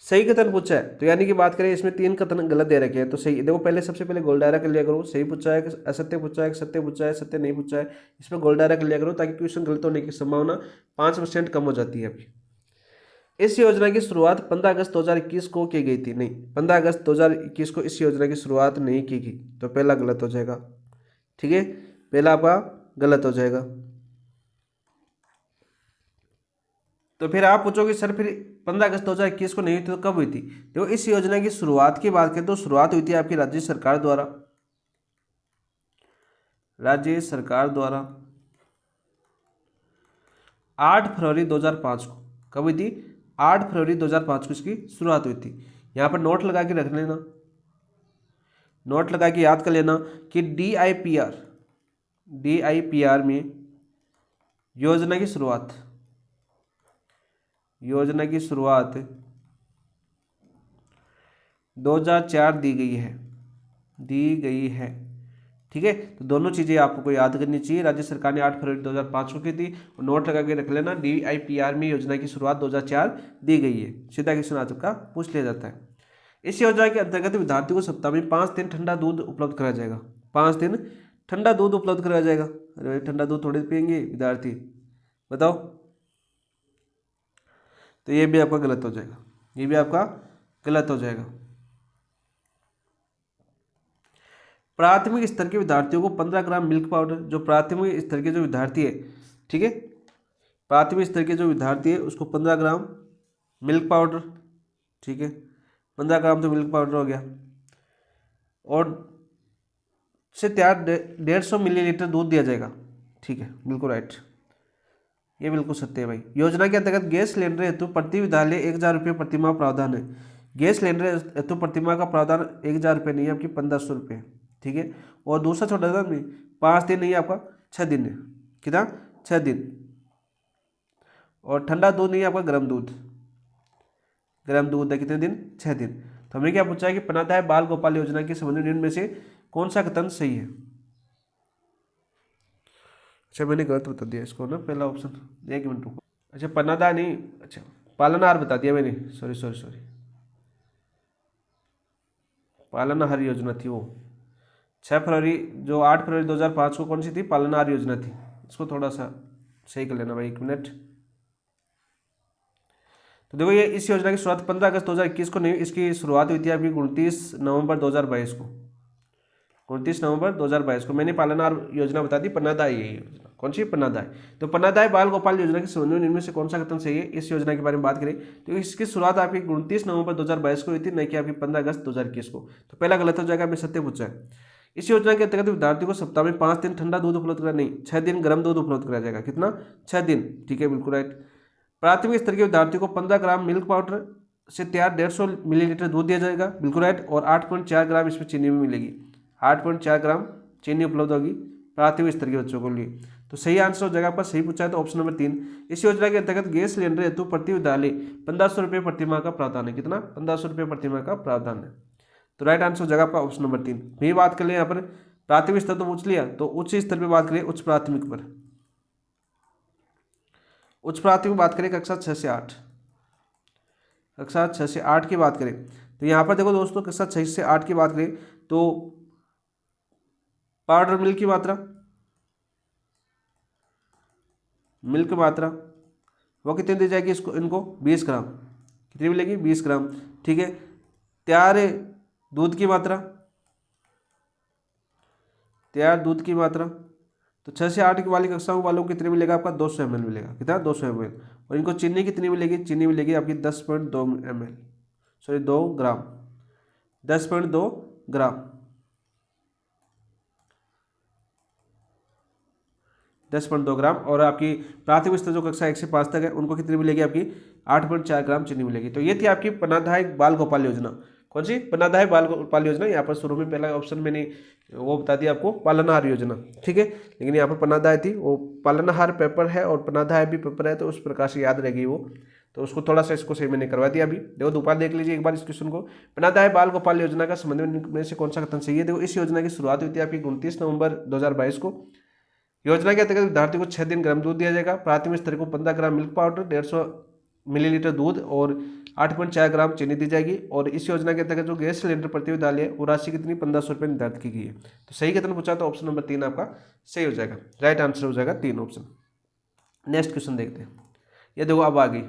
सही कथन पूछा है तो यानी कि बात करें इसमें 3 कथन गलत दे रखे हैं, तो सही देखो, पहले सबसे पहले गोल डायरा कर लिया करो, सही पूछा है कि असत्य पूछा है कि सत्य पूछा है, सत्य नहीं पूछा है, इसमें गोल डायरा कर लिया करो ताकि क्वेश्चन गलत होने की संभावना 5% कम हो जाती है अभी। इस योजना की शुरुआत 15 अगस्त 2021 को की गई थी, नहीं 15 अगस्त 2021 को इस योजना की शुरुआत नहीं की गई, तो पहला गलत हो जाएगा, ठीक है, पहला आपका गलत हो जाएगा। तो फिर आप पूछोगे सर फिर 15 अगस्त 2021 को नहीं हुई थी तो कब हुई थी? देखो इस योजना की शुरुआत की बात करें तो शुरुआत हुई थी आपकी राज्य सरकार द्वारा, राज्य सरकार द्वारा 8 फरवरी 2005 को। कब हुई थी? 8 फरवरी 2005 को इसकी शुरुआत हुई थी। यहाँ पर नोट लगा के रख लेना, नोट लगा के याद कर लेना कि DIPR में योजना की शुरुआत 2004 दी गई है, ठीक है। तो दोनों चीज़ें आपको याद करनी चाहिए। राज्य सरकार ने 8 फरवरी 2005 को की थी, और नोट लगा के रख लेना DIPR में योजना की शुरुआत 2004 दी गई है। सीधा क्वेश्चन आज का पूछ लिया जाता है। इस योजना के अंतर्गत विद्यार्थियों को सप्ताह में 5 दिन ठंडा दूध उपलब्ध कराया जाएगा, 5 दिन ठंडा दूध उपलब्ध कराया जाएगा। अरे ठंडा दूध थोड़े पियेंगे विद्यार्थी, बताओ। तो ये भी आपका गलत हो जाएगा, ये भी आपका गलत हो जाएगा। प्राथमिक स्तर के विद्यार्थियों को 15 ग्राम मिल्क पाउडर, जो प्राथमिक स्तर के जो विद्यार्थी है, ठीक है, प्राथमिक स्तर के जो विद्यार्थी है उसको 15 ग्राम मिल्क पाउडर, ठीक है, 15 ग्राम तो मिल्क पाउडर हो गया। और से तैयार 150 मिलीलीटर दूध दिया जाएगा। ठीक है, बिल्कुल राइट, ये बिल्कुल सत्य है भाई। योजना के अंतर्गत गैस सिलेंडर हेतु प्रति विद्यालय 1,000 रुपये प्रतिमाह प्रावधान है। गैस सिलेंडर हेतु प्रतिमाह का प्रावधान 1,000 रुपये नहीं है, आपकी 1,500 रुपये। ठीक है, और दूसरा छोटा सा नहीं, 5 दिन नहीं है, आपका 6 दिन है। कितना? 6 दिन। और ठंडा दूध नहीं है आपका, गर्म दूध, गर्म दूध है कितने दिन? 6 दिन। तो हमें क्या पूछा है कि पन्नाधाय बाल गोपाल योजना के संबंध में इनमें से कौन सा कथन सही है? अच्छा, मैंने गलत बता दिया इसको ना, पहला ऑप्शन, 1 मिनट रुको। अच्छा, पन्नाधाय नहीं, अच्छा पालनहार बता दिया मैंने, सॉरी सॉरी सॉरी, पालनहार योजना थी वो। 6 फरवरी, जो 8 फरवरी 2005 को कौन सी थी? पालनहार योजना थी। इसको थोड़ा सा सही कर लेना भाई, 1 मिनट। तो देखो, ये इस योजना की शुरुआत 15 अगस्त 2021 को नहीं, इसकी शुरुआत हुई थी आपकी 29 नवंबर 2022 को। 29 नवंबर 2022 को मैंने पालनहार योजना बता दी, पन्नाधाय ये योजना कौन सी? पन्नाधाय। तो पन्नाधाय बाल गोपाल योजना के संबंध में इनमें से कौन सा कथन सही है? इस योजना के बारे में बात करें तो इसकी शुरुआत आपकी 29 नवंबर 2022 को हुई थी, नहीं कि आपकी 15 अगस्त 2021 को। तो पहला गलत हो जाएगा, मैं सत्य पूछा है। इस योजना के अंतर्गत विद्यार्थी को सप्ताह में 5 दिन ठंडा दूध उपलब्ध कराया, नहीं 6 दिन गर्म दूध उपलब्ध कराया जाएगा। कितना? 6 दिन। ठीक है, बिल्कुल राइट। प्राथमिक स्तर के विद्यार्थी को 15 ग्राम मिल्क पाउडर से तैयार 150 मिलीलीटर दूध दिया जाएगा, बिल्कुल राइट। और 8.4 ग्राम इसमें चीनी भी मिलेगी, 8.4 ग्राम चीनी उपलब्ध होगी प्राथमिक स्तर के बच्चों के लिए। तो सही आंसर हो जाएगा आपका, सही पूछा है तो ऑप्शन नंबर 3। इस योजना के अंतर्गत गैस सिलेंडर हेतु प्रति विद्यालय 1,500 रुपये प्रतिमाह का प्रावधान है। कितना? 1,500 रुपये प्रतिमाह का प्रावधान है। तो राइट आंसर हो जाएगा आपका ऑप्शन नंबर 3। भी बात कर ले यहाँ पर प्राथमिक स्तर तो पूछ लिया, तो उच्च स्तर पर बात करें, उच्च प्राथमिक पर, उच्च प्राथमिक बात करें कक्षा 6 से 8, कक्षा 6 से 8 की बात करें तो यहाँ पर देखो दोस्तों, कक्षा 6 से 8 की बात करें तो पाउडर मिल्क की मात्रा, मिल्क की मात्रा वो कितनी दी जाएगी? इसको इनको 20 ग्राम। कितनी मिलेगी? 20 ग्राम। ठीक है, तैयार दूध की मात्रा, तैयार दूध की मात्रा तो 6 से 8 वाली कक्षाओं वालों को कितने मिलेगा? आपका 200 ml मिलेगा। कितना? 200 ml। और इनको चीनी कितनी मिलेगी? चीनी मिलेगी आपकी 10.2 ml, सॉरी 2 ग्राम, 10.2 ग्राम, 10.2 ग्राम। और आपकी प्राथमिक स्तर जो कक्षा 1 से 5 तक है उनको कितनी मिलेगी? आपकी 8.4 ग्राम चीनी मिलेगी। तो ये थी आपकी पन्नाधाय बाल गोपाल योजना। कौन सी? पन्नाधाय बाल गोपाल योजना। यहाँ पर शुरू में पहला ऑप्शन मैंने वो बता दिया आपको, पालनहार योजना। ठीक है, लेकिन यहाँ पर पन्नाधाय थी, वो पालनहार पेपर है और पन्नाधाय भी पेपर है, तो उस प्रकार से याद रहेगी वो। तो उसको थोड़ा सा इसको सही मैंने करवा दिया। अभी देखो दोबारा देख लीजिए एक बार इस क्वेश्चन को। पन्नाधाय बाल गोपाल योजना का संबंध में से कौन सा कथन सही है? देखो, इस योजना की शुरुआत हुई थी आपकी 29 नवंबर 2022 को। योजना के अंतर्गत विद्यार्थी को 6 दिन गर्म दूध दिया जाएगा। प्राथमिक स्तर को 15 ग्राम मिल्क पाउडर, 150 मिलीलीटर दूध और 8.4 ग्राम चीनी दी जाएगी। और इस योजना के अंतर्गत जो गैस सिलेंडर प्रति विद्यालय है वो राशि कितनी? 1,500 रुपये निर्धारित की गई है। तो सही कथन पूछा तो ऑप्शन नंबर 3 आपका सही हो जाएगा, राइट आंसर हो जाएगा 3 ऑप्शन। नेक्स्ट क्वेश्चन देखते हैं। ये देखो अब आ गई,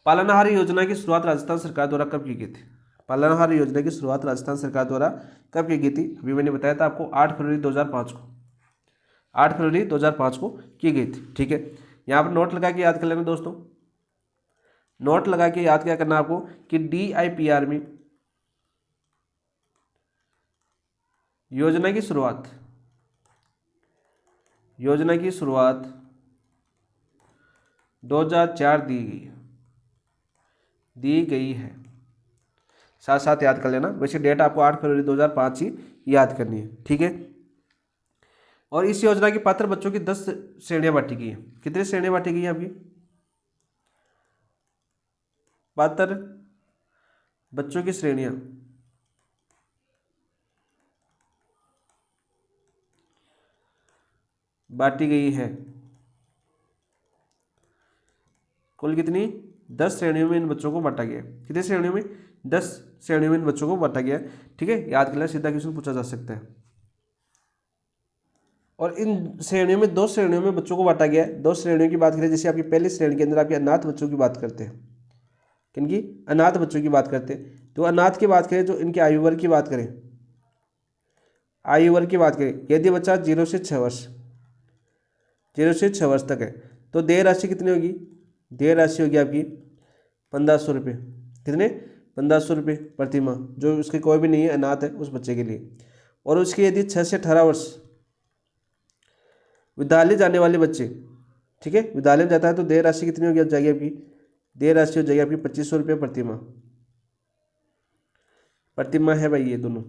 पालनहार योजना की शुरुआत राजस्थान सरकार द्वारा कब की गई थी? पालनहार योजना की शुरुआत राजस्थान सरकार द्वारा कब की गई थी? अभी मैंने बताया था आपको 8 फरवरी 2005 को, 8 फरवरी 2005 को की गई थी। ठीक है, यहाँ पर नोट लगा के याद कर लेना दोस्तों, नोट लगा के याद क्या करना आपको कि DIPR में योजना की शुरुआत, योजना की शुरुआत 2004 दी गई है। साथ साथ याद कर लेना, वैसे डेट आपको 8 फरवरी 2005 ही याद करनी है। ठीक है, और इस योजना की पात्र बच्चों की 10 श्रेणियां बांटी गई हैं। कितनी श्रेणियां बांटी गई हैं आपकी? पात्र बच्चों की श्रेणियां बांटी गई है। कुल कितनी? 10 श्रेणियों में इन बच्चों को बांटा गया है। कितनी श्रेणियों में? 10 श्रेणियों में इन बच्चों को बांटा गया है। ठीक है, याद कर लेना, सीधा क्वेश्चन पूछा जा सकता है। और इन श्रेणियों में 2 श्रेणियों में बच्चों को बांटा गया है। 2 श्रेणियों की बात करें, जैसे आपकी पहली श्रेणी के अंदर आपके अनाथ बच्चों की बात करते हैं। किनकी? अनाथ बच्चों की बात करते हैं। तो अनाथ की बात करें, जो इनके आयु वर्ग की बात करें, आयु वर्ग की बात करें, यदि बच्चा 0 से 6 वर्ष, 0 से 6 वर्ष तक है तो देय राशि कितनी होगी? देय राशि होगी आपकी 1,500 रुपये। कितने? 1,500 रुपये प्रति माह, जो उसके कोई भी नहीं है, अनाथ है, उस बच्चे के लिए। और उसके यदि 6 से 18 वर्ष विद्यालय जाने वाले बच्चे, ठीक है, विद्यालय में जाता है तो देय राशि कितनी होगी जाएगी आपकी, देय राशि हो जाएगी आपकी 2500 रुपये प्रति माह। प्रति माह है भाई ये दोनों,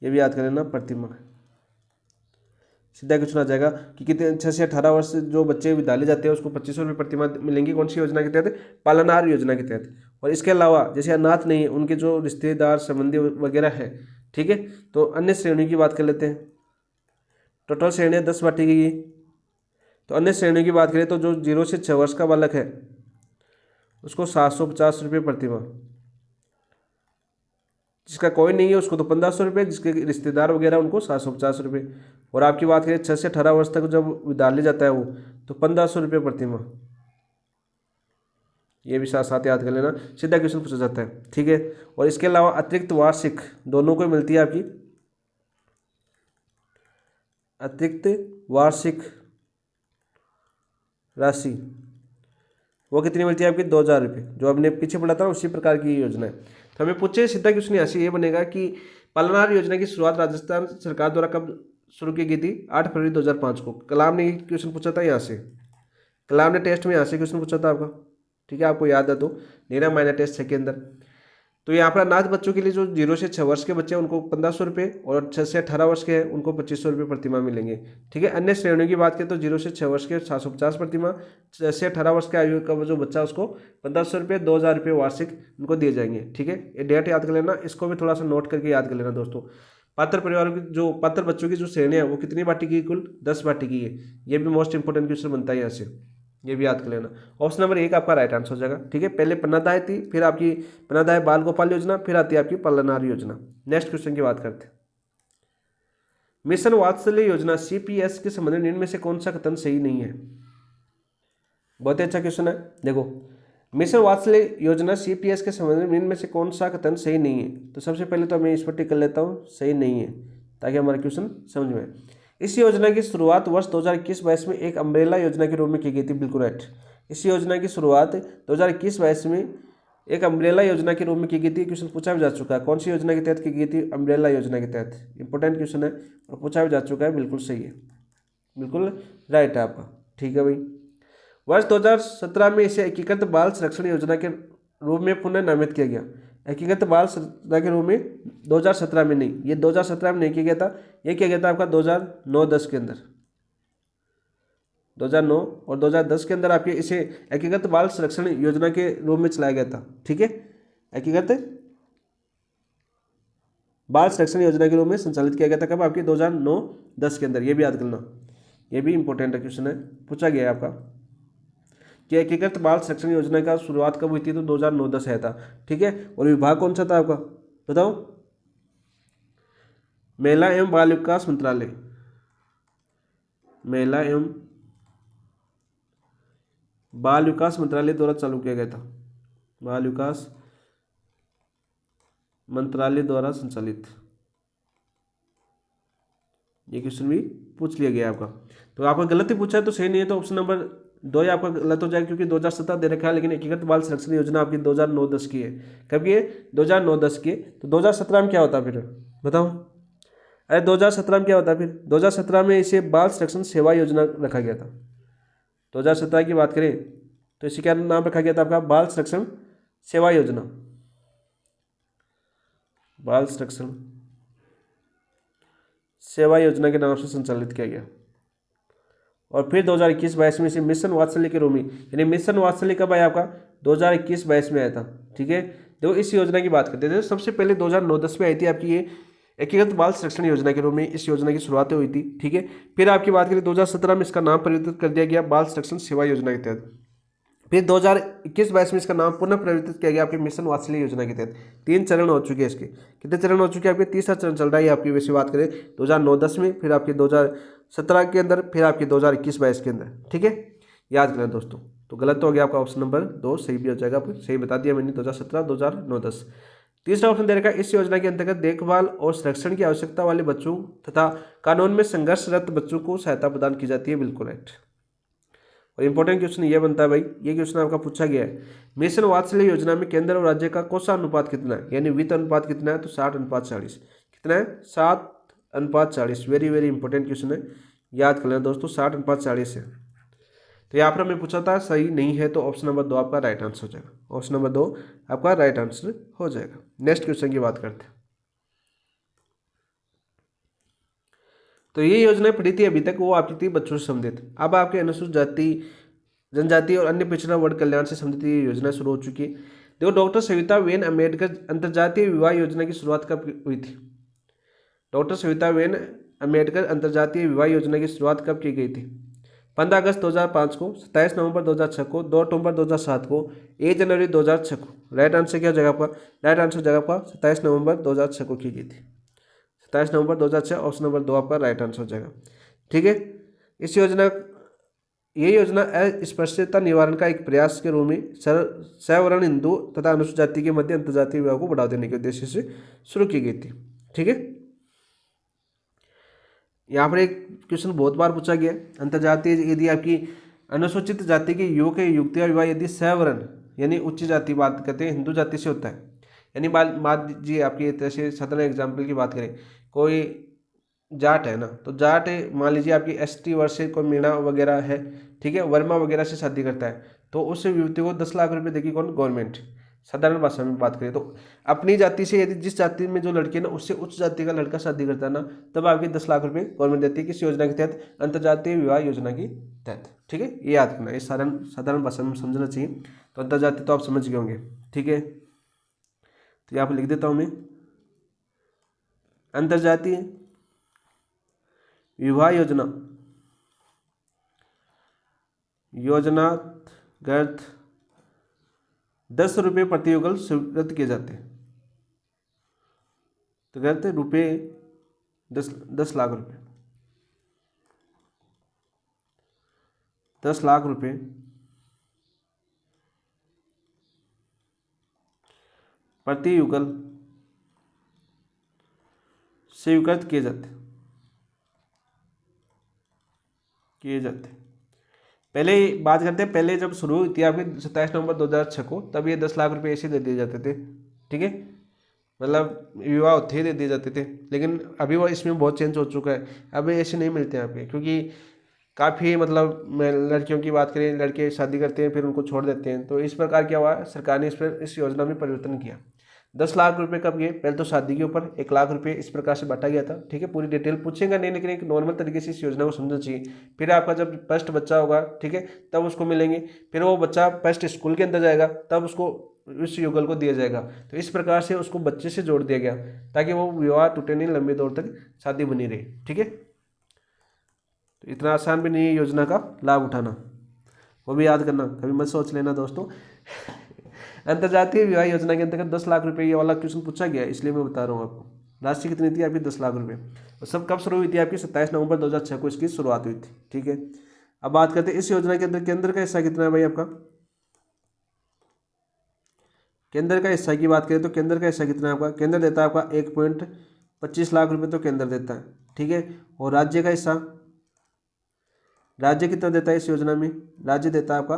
ये भी याद कर लेना, प्रति माह। सीधा क्वेश्चन आ जाएगा कि कितने 6 से 18 वर्ष जो बच्चे विद्यालय जाते हैं उसको 2500 रुपये प्रति माह मिलेंगे, कौन सी योजना के तहत, पालनहार योजना के तहत। और इसके अलावा जैसे अनाथ नहीं है, उनके जो रिश्तेदार संबंधी वगैरह है, ठीक है, तो अन्य श्रेणियों की बात कर लेते हैं। टोटल श्रेणियाँ 10 बांटी गई है। तो अन्य श्रेणियों की बात करें तो जो 0 से 6 वर्ष का बालक है उसको 750 रुपये प्रति माह, जिसका कोई नहीं है उसको तो 1500 रुपये, जिसके रिश्तेदार वगैरह उनको 750 रुपये। और आपकी बात करें 6 से 18 वर्ष तक जब विद्यालय जाता है वो तो 1500 रुपये प्रति माह। ये भी साथ साथ याद कर लेना, सीधा क्वेश्चन पूछा जाता है, ठीक है। और इसके अलावा अतिरिक्त वार्षिक दोनों को मिलती है आपकी अतिरिक्त वार्षिक राशि, वो कितनी मिलती है आपकी 2000 रुपये, जो हमने पीछे पढ़ा था उसी प्रकार की योजना है। तो हमें पूछे सीधा क्वेश्चन यहाँ से ये बनेगा कि पालनहार योजना की शुरुआत राजस्थान सरकार द्वारा कब शुरू की गई थी, 8 फरवरी 2005 को। कलाम ने क्वेश्चन पूछा था यहाँ से, कलाम ने टेस्ट में यहाँ से क्वेश्चन पूछा था आपका, ठीक है, आपको याद है तो नीरा माइनर टेस्ट 6 के अंदर। तो यहाँ पर अनाथ बच्चों के लिए जो 0 से 6 वर्ष के बच्चे हैं उनको 1500 रुपये, और 6 से 18 वर्ष के हैं उनको 2500 रुपये प्रति माह मिलेंगे, ठीक है। अन्य श्रेणियों की बात करें तो 0 से 6 वर्ष के 750 प्रति माह, 6 से 18 वर्ष के आयु का जो बच्चा उसको 1500 रुपये, 2000 रुपये वार्षिक उनको दिए जाएंगे, ठीक है। ये डेट याद कर लेना, इसको भी थोड़ा सा नोट करके याद कर लेना दोस्तों। पात्र परिवारों की जो पात्र बच्चों की जो श्रेणियाँ है वो कितनी बांटी की, कुल 10 बांटी की है। ये भी मोस्ट इंपोर्टेंट क्वेश्चन बनता है यहाँ से, ये भी याद कर लेना। ऑप्शन नंबर 1 आपका राइट आंसर हो जाएगा, ठीक है। पहले पन्नादाय थी, फिर आपकी पन्नादाय बाल गोपाल योजना, फिर आती है आपकी पालनहार योजना। नेक्स्ट क्वेश्चन की बात करते हैं। मिशन वात्सल्य योजना CPS के संबंध में इनमें से कौन सा कथन सही नहीं है। बहुत ही अच्छा क्वेश्चन है। देखो, मिशन वात्सल्य योजना CPS के संबंध में इनमें से कौन सा कथन सही नहीं है। तो सबसे पहले तो मैं इस पर टिक कर लेता हूँ, सही नहीं है, ताकि हमारा क्वेश्चन समझ में आए। इस योजना की शुरुआत वर्ष 2021-22 में एक अम्ब्रेला योजना के रूप में की गई थी, बिल्कुल राइट। इस योजना की शुरुआत 2021-22 में एक अम्ब्रेला योजना के रूप में की गई थी। क्वेश्चन पूछा भी जा चुका है, कौन सी योजना के तहत की गई थी, अम्ब्रेला योजना के तहत। इंपॉर्टेंट क्वेश्चन है और पूछा भी जा चुका है, बिल्कुल सही है, बिल्कुल राइट है आपका, ठीक है भाई। वर्ष 2017 में इसे एकीकृत बाल संरक्षण योजना के रूप में पुनः नामित किया गया। एकीकृत बाल संरक्षण के रूप में 2017 में नहीं, ये 2017 में नहीं किया गया था, ये किया गया था आपका 2009-10 के अंदर। 2009 और 2010 के अंदर आपके इसे एकीकृत बाल संरक्षण योजना के रूप में चलाया गया था, ठीक है। एकीकृत बाल संरक्षण योजना के रूप में संचालित किया गया था कब, आपके 2009-10 के अंदर। ये भी याद करना, ये भी इंपॉर्टेंट क्वेश्चन है, पूछा गया है आपका कि एकीकृत बाल संरक्षण योजना का शुरुआत कब हुई थी, तो 2009-10 आया था, ठीक है। और विभाग कौन सा था आपका, बताओ, महिला एवं बाल विकास मंत्रालय, महिला एवं बाल विकास मंत्रालय द्वारा चालू किया गया था, बाल विकास मंत्रालय द्वारा संचालित। ये क्वेश्चन भी पूछ लिया गया आपका। तो आपका गलत ही पूछा है तो सही नहीं है, तो ऑप्शन नंबर 2 ही आपका गलत हो जाएगा, क्योंकि 2017 दे रखा है, लेकिन एकीकृत बाल संरक्षण योजना आपकी 2009-10 की है। कब की है, 2009-10 की है। तो 2017 में क्या होता फिर, बताओ। अरे 2017 में क्या होता फिर, 2017 में इसे बाल संरक्षण सेवा योजना रखा गया था। 2017 की बात करें तो इसे क्या नाम रखा गया था आपका, बाल संरक्षण सेवा योजना, बाल संरक्षण सेवा योजना के नाम से संचालित किया गया। और फिर 2021-22 में इसे मिशन वात्सल्य के रूप में, यानी मिशन वात्सल्य कब आया आपका, 2021-22 में आया था, ठीक है। देखो इस योजना की बात करते थे, सबसे पहले 2009-10 में आई थी आपकी ये एकीकृत बाल संरक्षण योजना के रूप में इस योजना की शुरुआत हुई थी, ठीक है। फिर आपकी बात करें 2017 में इसका नाम परिवर्तित कर दिया गया बाल संरक्षण सेवा योजना के तहत। फिर 2021-22 में इसका नाम पुनः परिवर्तित किया गया आपके मिशन वात्सल्य योजना के तहत। 3 चरण हो चुके हैं इसके, कितने चरण हो चुके हैं आपके, तीसरा चरण चल रहा है आपकी। वैसे बात करें 2009-10 में, फिर आपके 2017 के अंदर, फिर आपके 2021-22 के अंदर, ठीक है। याद करें दोस्तों, तो गलत हो गया आपका ऑप्शन नंबर 2, सही भी हो जाएगा, सही बता दिया मैंने, 2017, 2009-10। तीसरा ऑप्शन दे रखा है, इस योजना के अंतर्गत देखभाल और संरक्षण की आवश्यकता वाले बच्चों तथा कानून में संघर्षरत बच्चों को सहायता प्रदान की जाती है, बिल्कुल राइट। और इंपॉर्टेंट क्वेश्चन ये बनता है भाई, ये क्वेश्चन आपका पूछा गया है, मिशन वात्सल्य योजना में केंद्र और राज्य का कोषानुपात कितना है, यानी वित्त अनुपात कितना है, तो 60:40। कितना है 60:40। वेरी वेरी इंपॉर्टेंट क्वेश्चन है, याद कर लेना दोस्तों, 60:40 है। तो यहाँ पर हमें पूछा था सही नहीं है, तो ऑप्शन नंबर 2 आपका राइट आंसर हो जाएगा। ऑप्शन नंबर 2 आपका राइट आंसर हो जाएगा। नेक्स्ट क्वेश्चन की बात करते हैं। तो ये योजना पढ़ी थी अभी तक, वो आपकी थी बच्चों से संबंधित। अब आपके अनुसूचित जाति, जनजाति और अन्य पिछड़ा वर्ग कल्याण से संबंधित ये योजना शुरू हो चुकी है। देखो, डॉक्टर सविता वेन अम्बेडकर अंतर्जातीय विवाह योजना की शुरुआत कब हुई थी? डॉक्टर सविता वेन अम्बेडकर अंतर्जातीय विवाह योजना की शुरुआत कब की गई थी? 15 अगस्त 2005 को, 27 नवंबर 2006 को, 2 अक्टूबर 2007 को, 1 जनवरी 2006 को। राइट आंसर क्या हो जाएगा आपका? राइट आंसर हो जाएगा आपका 27 नवंबर 2006 को की गई थी। 27 नवंबर 2006, ऑप्शन नंबर 2 आपका राइट आंसर हो जाएगा। ठीक है, ये योजना अस्पृश्यता निवारण का एक प्रयास के रूप में सवर्ण हिंदू तथा अनुसूचित जाति के मध्य अंतर्जातीय विवाह को बढ़ावा देने के उद्देश्य से शुरू की गई थी। ठीक है, यहाँ पर एक क्वेश्चन बहुत बार पूछा गया, अंतर्जातीय यदि आपकी अनुसूचित जाति के युवक या युवती का विवाह यदि सवर्ण यानी उच्च जाति बात करते हैं, हिंदू जाति से होता है, यानी मान लीजिए आपकी जैसे साधारण एग्जाम्पल की बात करें, कोई जाट है ना, तो जाट मान लीजिए आपकी ST वर्ग से कोई मीणा वगैरह है, ठीक है, वर्मा वगैरह से शादी करता है, तो उस युवती को 10 लाख रुपए देगी कौन? गवर्नमेंट। साधारण भाषा में बात करें तो अपनी जाति से यदि जिस जाति में जो लड़की है ना, उससे उच्च जाति का लड़का शादी करता है ना, तब आपकी 10 लाख रुपए गवर्नमेंट देती है। किस योजना के तहत? अंतर्जातीय विवाह योजना की तहत। ठीक है, ये याद रखना, ये साधारण भाषा में समझना चाहिए। तो अंतर्जातीय तो आप समझ गए होंगे। ठीक है, तो यहाँ पर लिख देता हूँ मैं, अंतर्जातीय विवाह योजनागत 10 रुपये प्रति युगल स्वीकृत किए जाते हैं। तो कहते रुपये 10 लाख रुपये, 10 लाख रुपये प्रति युगल स्वीकृत किए जाते। पहले बात करते हैं, पहले जब शुरू हुई थी आपकी 27 नवंबर 2006 को, तब ये 10 लाख रुपए ऐसे दे दिए जाते थे। ठीक है, मतलब विवाह होते ही दे दिए जाते थे, लेकिन अभी वो इसमें बहुत चेंज हो चुका है। अभी ऐसे नहीं मिलते हैं आपके, क्योंकि काफ़ी मतलब लड़कियों की बात करें, लड़के शादी करते हैं फिर उनको छोड़ देते हैं, तो इस प्रकार क्या हुआ, सरकार ने इस योजना में परिवर्तन किया। 10 लाख रुपए कब गए? पहले तो शादी के ऊपर 1 लाख रुपए इस प्रकार से बांटा गया था। ठीक है, पूरी डिटेल पूछेगा नहीं, लेकिन एक नॉर्मल तरीके से इस योजना को समझना चाहिए। फिर आपका जब फर्स्ट बच्चा होगा, ठीक है, तब उसको मिलेंगे। फिर वो बच्चा फर्स्ट स्कूल के अंदर जाएगा, तब उसको इस युगल को दिया जाएगा। तो इस प्रकार से उसको बच्चे से जोड़ दिया गया, ताकि वो विवाह टूटे नहीं, लंबे दौर तक शादी बनी रहे। ठीक है, तो इतना आसान भी नहीं है योजना का लाभ उठाना, वो भी याद करना, कभी मत सोच लेना दोस्तों। अंतर्जातीय विवाह योजना के अंतर्गत 10 लाख रुपए, ये वाला क्वेश्चन पूछा गया, इसलिए मैं बता रहा हूँ आपको। राशि कितनी थी आपकी? 10 लाख रुपए। और सब कब शुरू हुई थी आपकी? 27 नवंबर 2006 को इसकी शुरुआत हुई थी। ठीक है, अब बात करते हैं इस योजना के अंदर केंद्र का हिस्सा कितना है भाई आपका? केंद्र का हिस्सा की बात करें तो केंद्र का हिस्सा कितना है आपका? केंद्र देता है आपका 1.25 लाख रुपए, तो केंद्र देता है। ठीक है, और राज्य का हिस्सा, राज्य कितना देता है इस योजना में? राज्य देता है आपका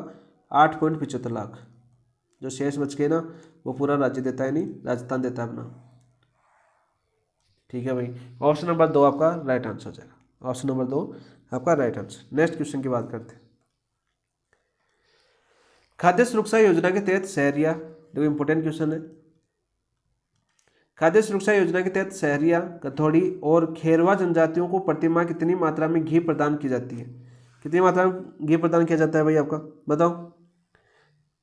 8.75 लाख। जो शेष बच के ना, वो पूरा राज्य देता है, नहीं राजस्थान देता है अपना। ठीक है भाई, ऑप्शन नंबर 2 आपका राइट आंसर हो जाएगा। ऑप्शन नंबर 2 आपका राइट आंसर। नेक्स्ट क्वेश्चन की बात करते हैं। खाद्य सुरक्षा योजना के तहत सहरिया, देखो इंपॉर्टेंट क्वेश्चन है। खाद्य सुरक्षा योजना के तहत सहरिया, कथौड़ी और खेरवा जनजातियों को प्रतिमाह कितनी मात्रा में घी प्रदान की जाती है? कितनी मात्रा में घी प्रदान किया जाता है भाई आपका? बताओ।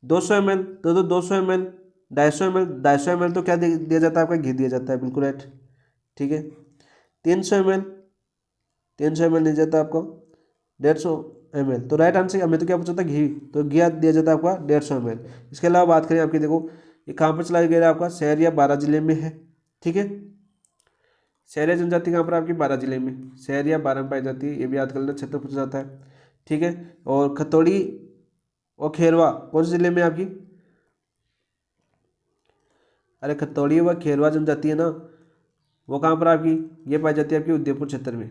200 ml, तो 200 ml, 250 ml, 250 ml तो क्या दिया जाता है आपका? घी दिया जाता है, बिल्कुल राइट। ठीक है, 300 ml, 300 ml दिया जाता है आपको, 150 ml, तो राइट आंसर। हमें तो क्या पूछा था? घी, तो घी दिया जाता है आपका 150 ml। इसके अलावा बात करें आपकी, देखो ये कहाँ पर चलाया गया है आपका? सहरिया 12 जिले में है। ठीक है, सहरिया जनजाति कहाँ पर आपकी? 12 जिले में। सहरिया 12 में पाई जाती है, ये भी याद कर लेना, क्षेत्र पूछा जाता है। ठीक है, और खतौड़ी और खेरवा कौन से जिले में आपकी? अरे खतौड़ी व खेरवा जनजाति है ना, वो कहाँ पर आपकी? ये पाई जाती है आपकी उदयपुर क्षेत्र में।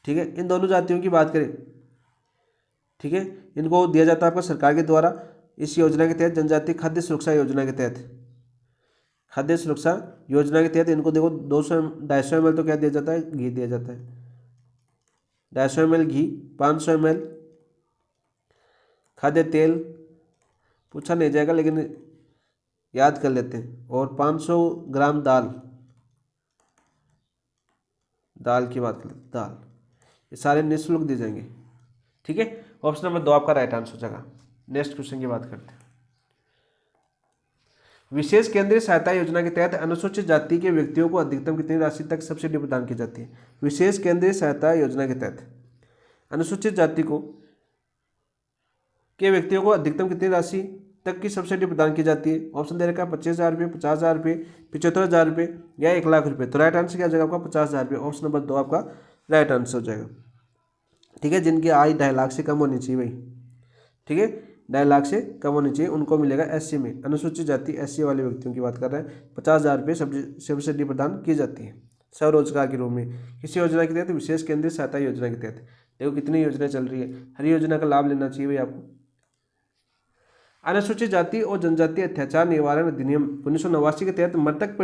ठीक है, इन दोनों जातियों की बात करें, ठीक है, इनको दिया जाता है आपका सरकार के द्वारा इस योजना के तहत, जनजातीय खाद्य सुरक्षा योजना के तहत। खाद्य सुरक्षा योजना के तहत इनको देखो 250 तो क्या दिया जाता है, घी दिया जाता है, 250 घी, 500 खाद्य तेल, पूछा नहीं जाएगा लेकिन याद कर लेते हैं, और 500 ग्राम दाल, दाल की बात करें दाल, ये सारे निःशुल्क दिए जाएंगे। ठीक है, ऑप्शन नंबर 2 आपका राइट आंसर हो जाएगा। नेक्स्ट क्वेश्चन की बात करते हैं। विशेष केंद्रीय सहायता योजना के तहत अनुसूचित जाति के व्यक्तियों को अधिकतम कितनी राशि तक सब्सिडी प्रदान की जाती है? विशेष केंद्रीय सहायता योजना के तहत अनुसूचित जाति के व्यक्तियों को अधिकतम कितनी राशि तक की सब्सिडी प्रदान की जाती है? ऑप्शन दे रखा है 25,000 रुपये, 50,000 रुपये, 75,000 रुपये या 1,00,000 रुपये। तो राइट आंसर क्या हो जाएगा आपका? 50,000 रुपये। ऑप्शन नंबर 2 आपका राइट आंसर हो जाएगा। ठीक है, जिनकी आय 2.5 लाख से कम होनी चाहिए भाई। ठीक है, 2.5 लाख से कम होनी चाहिए, उनको मिलेगा एससी में, अनुसूचित जाति एससी वाले व्यक्तियों की बात कर रहे हैं। 50,000 रुपये सब्सिडी प्रदान की जाती है स्वरोजगार के रूप में। किसी योजना के तहत? विशेष केंद्रीय सहायता योजना के तहत। देखो कितनी योजना चल रही है, हर योजना का लाभ लेना चाहिए भाई आपको। अनुसूचित जाति और जनजाति अत्याचार निवारण अधिनियम 1989 के तहत मृतक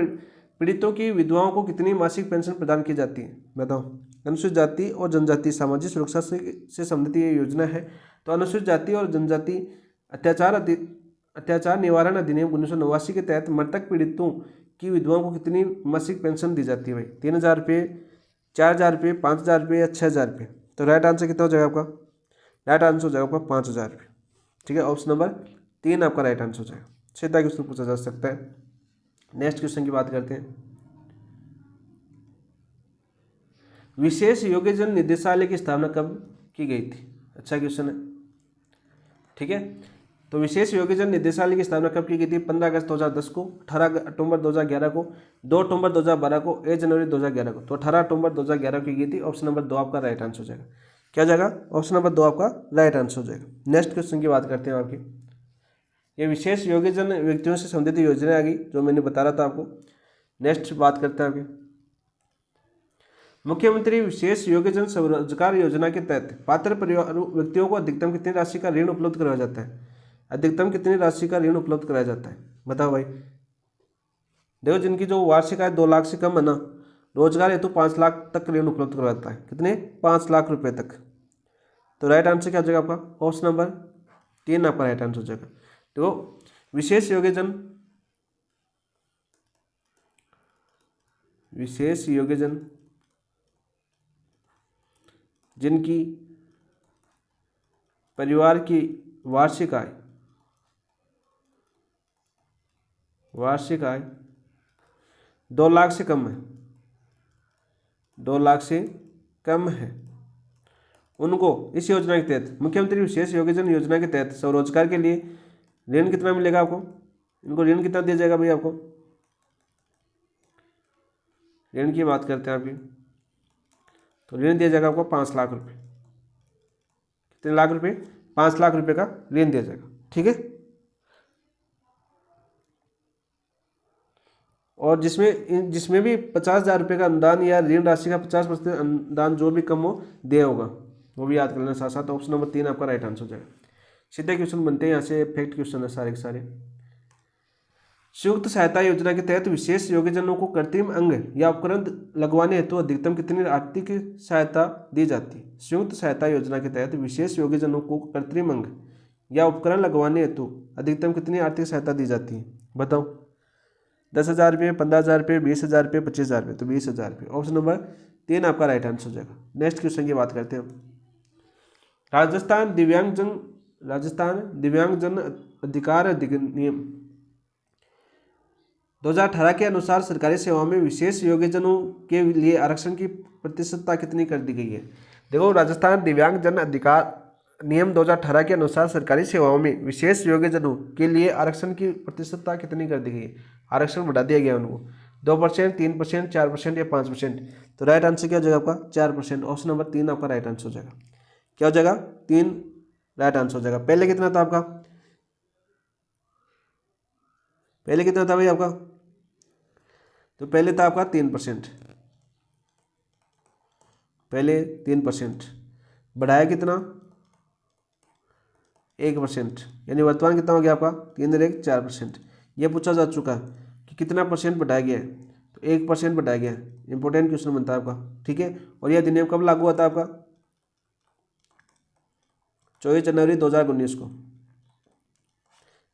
पीड़ितों की विधवाओं को कितनी मासिक पेंशन प्रदान की जाती है? बताओ। अनुसूचित जाति और जनजाति सामाजिक सुरक्षा से संबंधित ये योजना है। तो अनुसूचित जाति और जनजाति अत्याचार निवारण अधिनियम 1989 के तहत मृतक पीड़ितों की विधवाओं को कितनी मासिक पेंशन दी जाती है भाई? 3,000 रुपये, 4,000 रुपये, 5,000 रुपये या 6,000 रुपये? तो राइट आंसर कितना हो जाएगा आपका? राइट आंसर हो जाएगा आपका 5,000 रुपये। ठीक है, ऑप्शन नंबर 3 आपका राइट आंसर हो जाएगा। सीधा क्वेश्चन पूछा जा सकता है। नेक्स्ट क्वेश्चन की बात करते हैं। विशेष योग्यजन निदेशालय की स्थापना कब की गई थी? अच्छा क्वेश्चन है। ठीक है, तो विशेष योग्यजन निदेशालय की स्थापना कब की गई थी? 15 अगस्त 2010 को, 18 अक्टूबर 2011 को, 2 अक्टूबर 2012 को, 1 जनवरी 2011 को। तो 18 अक्टूबर 2011 की गई थी। ऑप्शन नंबर 2 आपका राइट आंसर हो जाएगा। क्या हो जाएगा? ऑप्शन नंबर 2 आपका राइट आंसर हो जाएगा। नेक्स्ट क्वेश्चन की बात करते हैं आपकी। ये विशेष योग्यजन व्यक्तियों से संबंधित योजना आ गई जो मैंने बता रहा था आपको। नेक्स्ट बात करते हैं आपकी। मुख्यमंत्री विशेष योग्यजन स्वरोजगार योजना के तहत पात्र परिवार व्यक्तियों को अधिकतम कितनी राशि का ऋण उपलब्ध कराया जाता है? अधिकतम कितनी राशि का ऋण उपलब्ध कराया जाता है? बताओ भाई। देखो, जिनकी जो वार्षिक आय 2 लाख से कम है ना, रोजगार हेतु 5 लाख तक ऋण उपलब्ध करवाता है। कितने? 5 लाख रुपए तक। तो राइट आंसर क्या हो जाएगा आपका? ऑप्शन नंबर 3 आपका राइट आंसर हो जाएगा। देखो, विशेष योग्यजन जिनकी परिवार की वार्षिक आय 2 लाख से कम है, 2 लाख से कम है, उनको इस योजना के तहत, मुख्यमंत्री विशेष योग्यजन योजना के तहत स्वरोजगार के लिए ऋण कितना मिलेगा आपको? इनको ऋण कितना दिया जाएगा भाई आपको? ऋण की बात करते हैं अभी, तो ऋण दिया जाएगा आपको 5 लाख रुपए। कितने लाख रुपए? 5 लाख रुपए का ऋण दिया जाएगा। ठीक है, और जिसमें भी 50,000 रुपये का अनुदान या ऋण राशि का 50% अनुदान जो भी कम हो दिया होगा, वो भी याद कर लेना साथ साथ। ऑप्शन नंबर 3 आपका राइट आंसर हो जाएगा। सीधे क्वेश्चन बनते हैं यहाँ से, फैक्ट क्वेश्चन है सारे के सारे। संयुक्त सहायता योजना के तहत विशेष योग्यजनों को कृत्रिम अंग या उपकरण लगवाने हेतु अधिकतम कितनी आर्थिक सहायता दी जाती है? संयुक्त सहायता योजना के तहत विशेष योग्यजनों को कृत्रिम अंग या उपकरण लगवाने हेतु अधिकतम कितनी आर्थिक सहायता दी जाती है? बताओ। 10,000 रुपये, 15,000 रुपये, 20,000 रुपये, 25,000 रुपये? तो 20,000 रुपये। ऑप्शन नंबर 3 आपका राइट आंसर हो जाएगा। नेक्स्ट क्वेश्चन की बात करते हैं हम। राजस्थान दिव्यांगजन अधिकार अधिनियम 2018 के अनुसार सरकारी सेवाओं में विशेष योग्यजनों के लिए आरक्षण की प्रतिशतता कितनी कर दी गई है? देखो, राजस्थान दिव्यांगजन अधिकार नियम 2018 के अनुसार सरकारी सेवाओं में विशेष योग्यजनों के लिए आरक्षण की प्रतिशतता कितनी कर दी गई है? आरक्षण बढ़ा दिया गया उनको 2%, 3%, 4% या 5%? तो राइट आंसर क्या हो जाएगा आपका? 4%। ऑप्शन नंबर 3 आपका राइट आंसर हो जाएगा। क्या हो जाएगा? 3 राइट आंसर हो जाएगा। पहले कितना था आपका? पहले कितना था भाई आपका? तो पहले था आपका 3%। पहले 3%, बढ़ाया कितना? 1%, यानी वर्तमान कितना हो गया आपका? 3 और 1 4%। यह पूछा जा चुका है कि कितना परसेंट बढ़ाया गया है, तो 1% बढ़ाया गया है। इंपॉर्टेंट क्वेश्चन बनता है आपका, ठीक है। और यह अधिनियम कब लागू हुआ था आपका? 24 जनवरी 2019 को,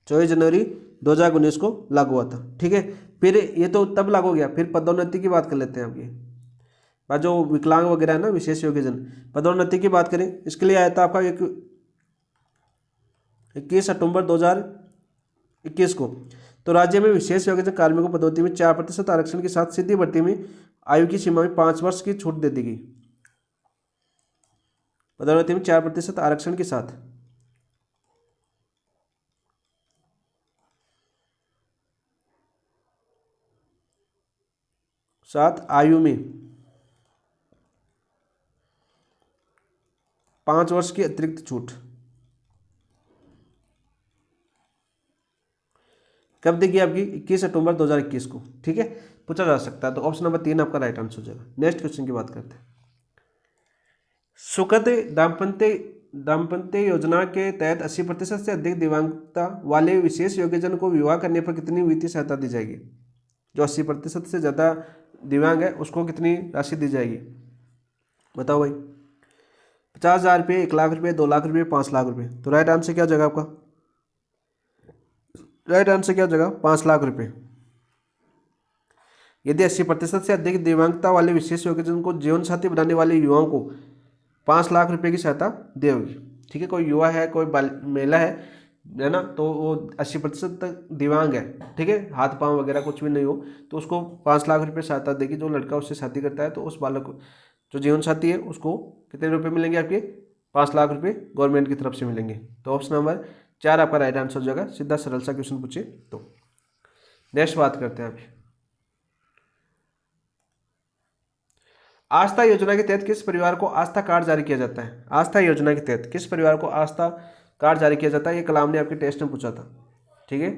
24 जनवरी 2019 को लागू हुआ था, ठीक है। फिर ये तो तब लागू हो गया, फिर पदोन्नति की बात कर लेते हैं आपकी। और जो विकलांग वगैरह है ना, विशेष योग्यजन, पदोन्नति की बात करें, इसके लिए आया था आपका 21 अक्टूबर 2021 को। तो राज्य में विशेष योग्यजन कार्मिकों को पदोन्नति में 4% आरक्षण के साथ सीधी भर्ती में आयु की सीमा में 5 वर्ष की छूट दे दी गई। पदोन्नति में 4% आरक्षण के साथ आयु में 5 वर्ष की अतिरिक्त छूट कब देगी आपकी? 21 अक्टूबर 2021 को, ठीक है। पूछा जा सकता है, तो ऑप्शन नंबर 3 आपका राइट आंसर हो जाएगा। नेक्स्ट क्वेश्चन की बात करते हैं। सुकद दाम्पत्य योजना के तहत 80% से अधिक दिव्यांगता वाले विशेष योग्यजन को विवाह करने पर कितनी वित्तीय सहायता दी जाएगी? जो 80% से ज़्यादा दिव्यांग है उसको कितनी राशि दी जाएगी? बताओ भाई। 50,000 रुपये, 1 लाख रुपये, 2 लाख रुपये, 5 लाख रुपये। तो राइट आंसर क्या हो जाएगा आपका? राइट आंसर क्या हो जाएगा? 5 लाख रुपये। यदि 80% से अधिक दिव्यांगता वाले विशेष योग्यजन को जीवन साथी बनाने वाले युवाओं को 5 लाख रुपये की सहायता देगी, ठीक है। कोई युवा है, कोई महिला है ना, तो वो 80% तक दिव्यांग है, ठीक है, हाथ पांव वगैरह कुछ भी नहीं हो, तो उसको 5 लाख रुपये सहायता देगी। जो लड़का उससे शादी करता है तो उस बालक को, जो जीवन साथी है, उसको कितने रुपये मिलेंगे आपके? 5 लाख रुपये गवर्नमेंट की तरफ से मिलेंगे। तो ऑप्शन नंबर 4 आपका राइट आंसर हो जाएगा। सीधा सरल सा क्वेश्चन पूछे तो। नेक्स्ट बात करते हैं आप। आस्था योजना के तहत किस परिवार को आस्था कार्ड जारी किया जाता है? आस्था योजना के तहत किस परिवार को आस्था कार्ड जारी किया जाता है? ये कलाम ने आपके टेस्ट में पूछा था, ठीक है।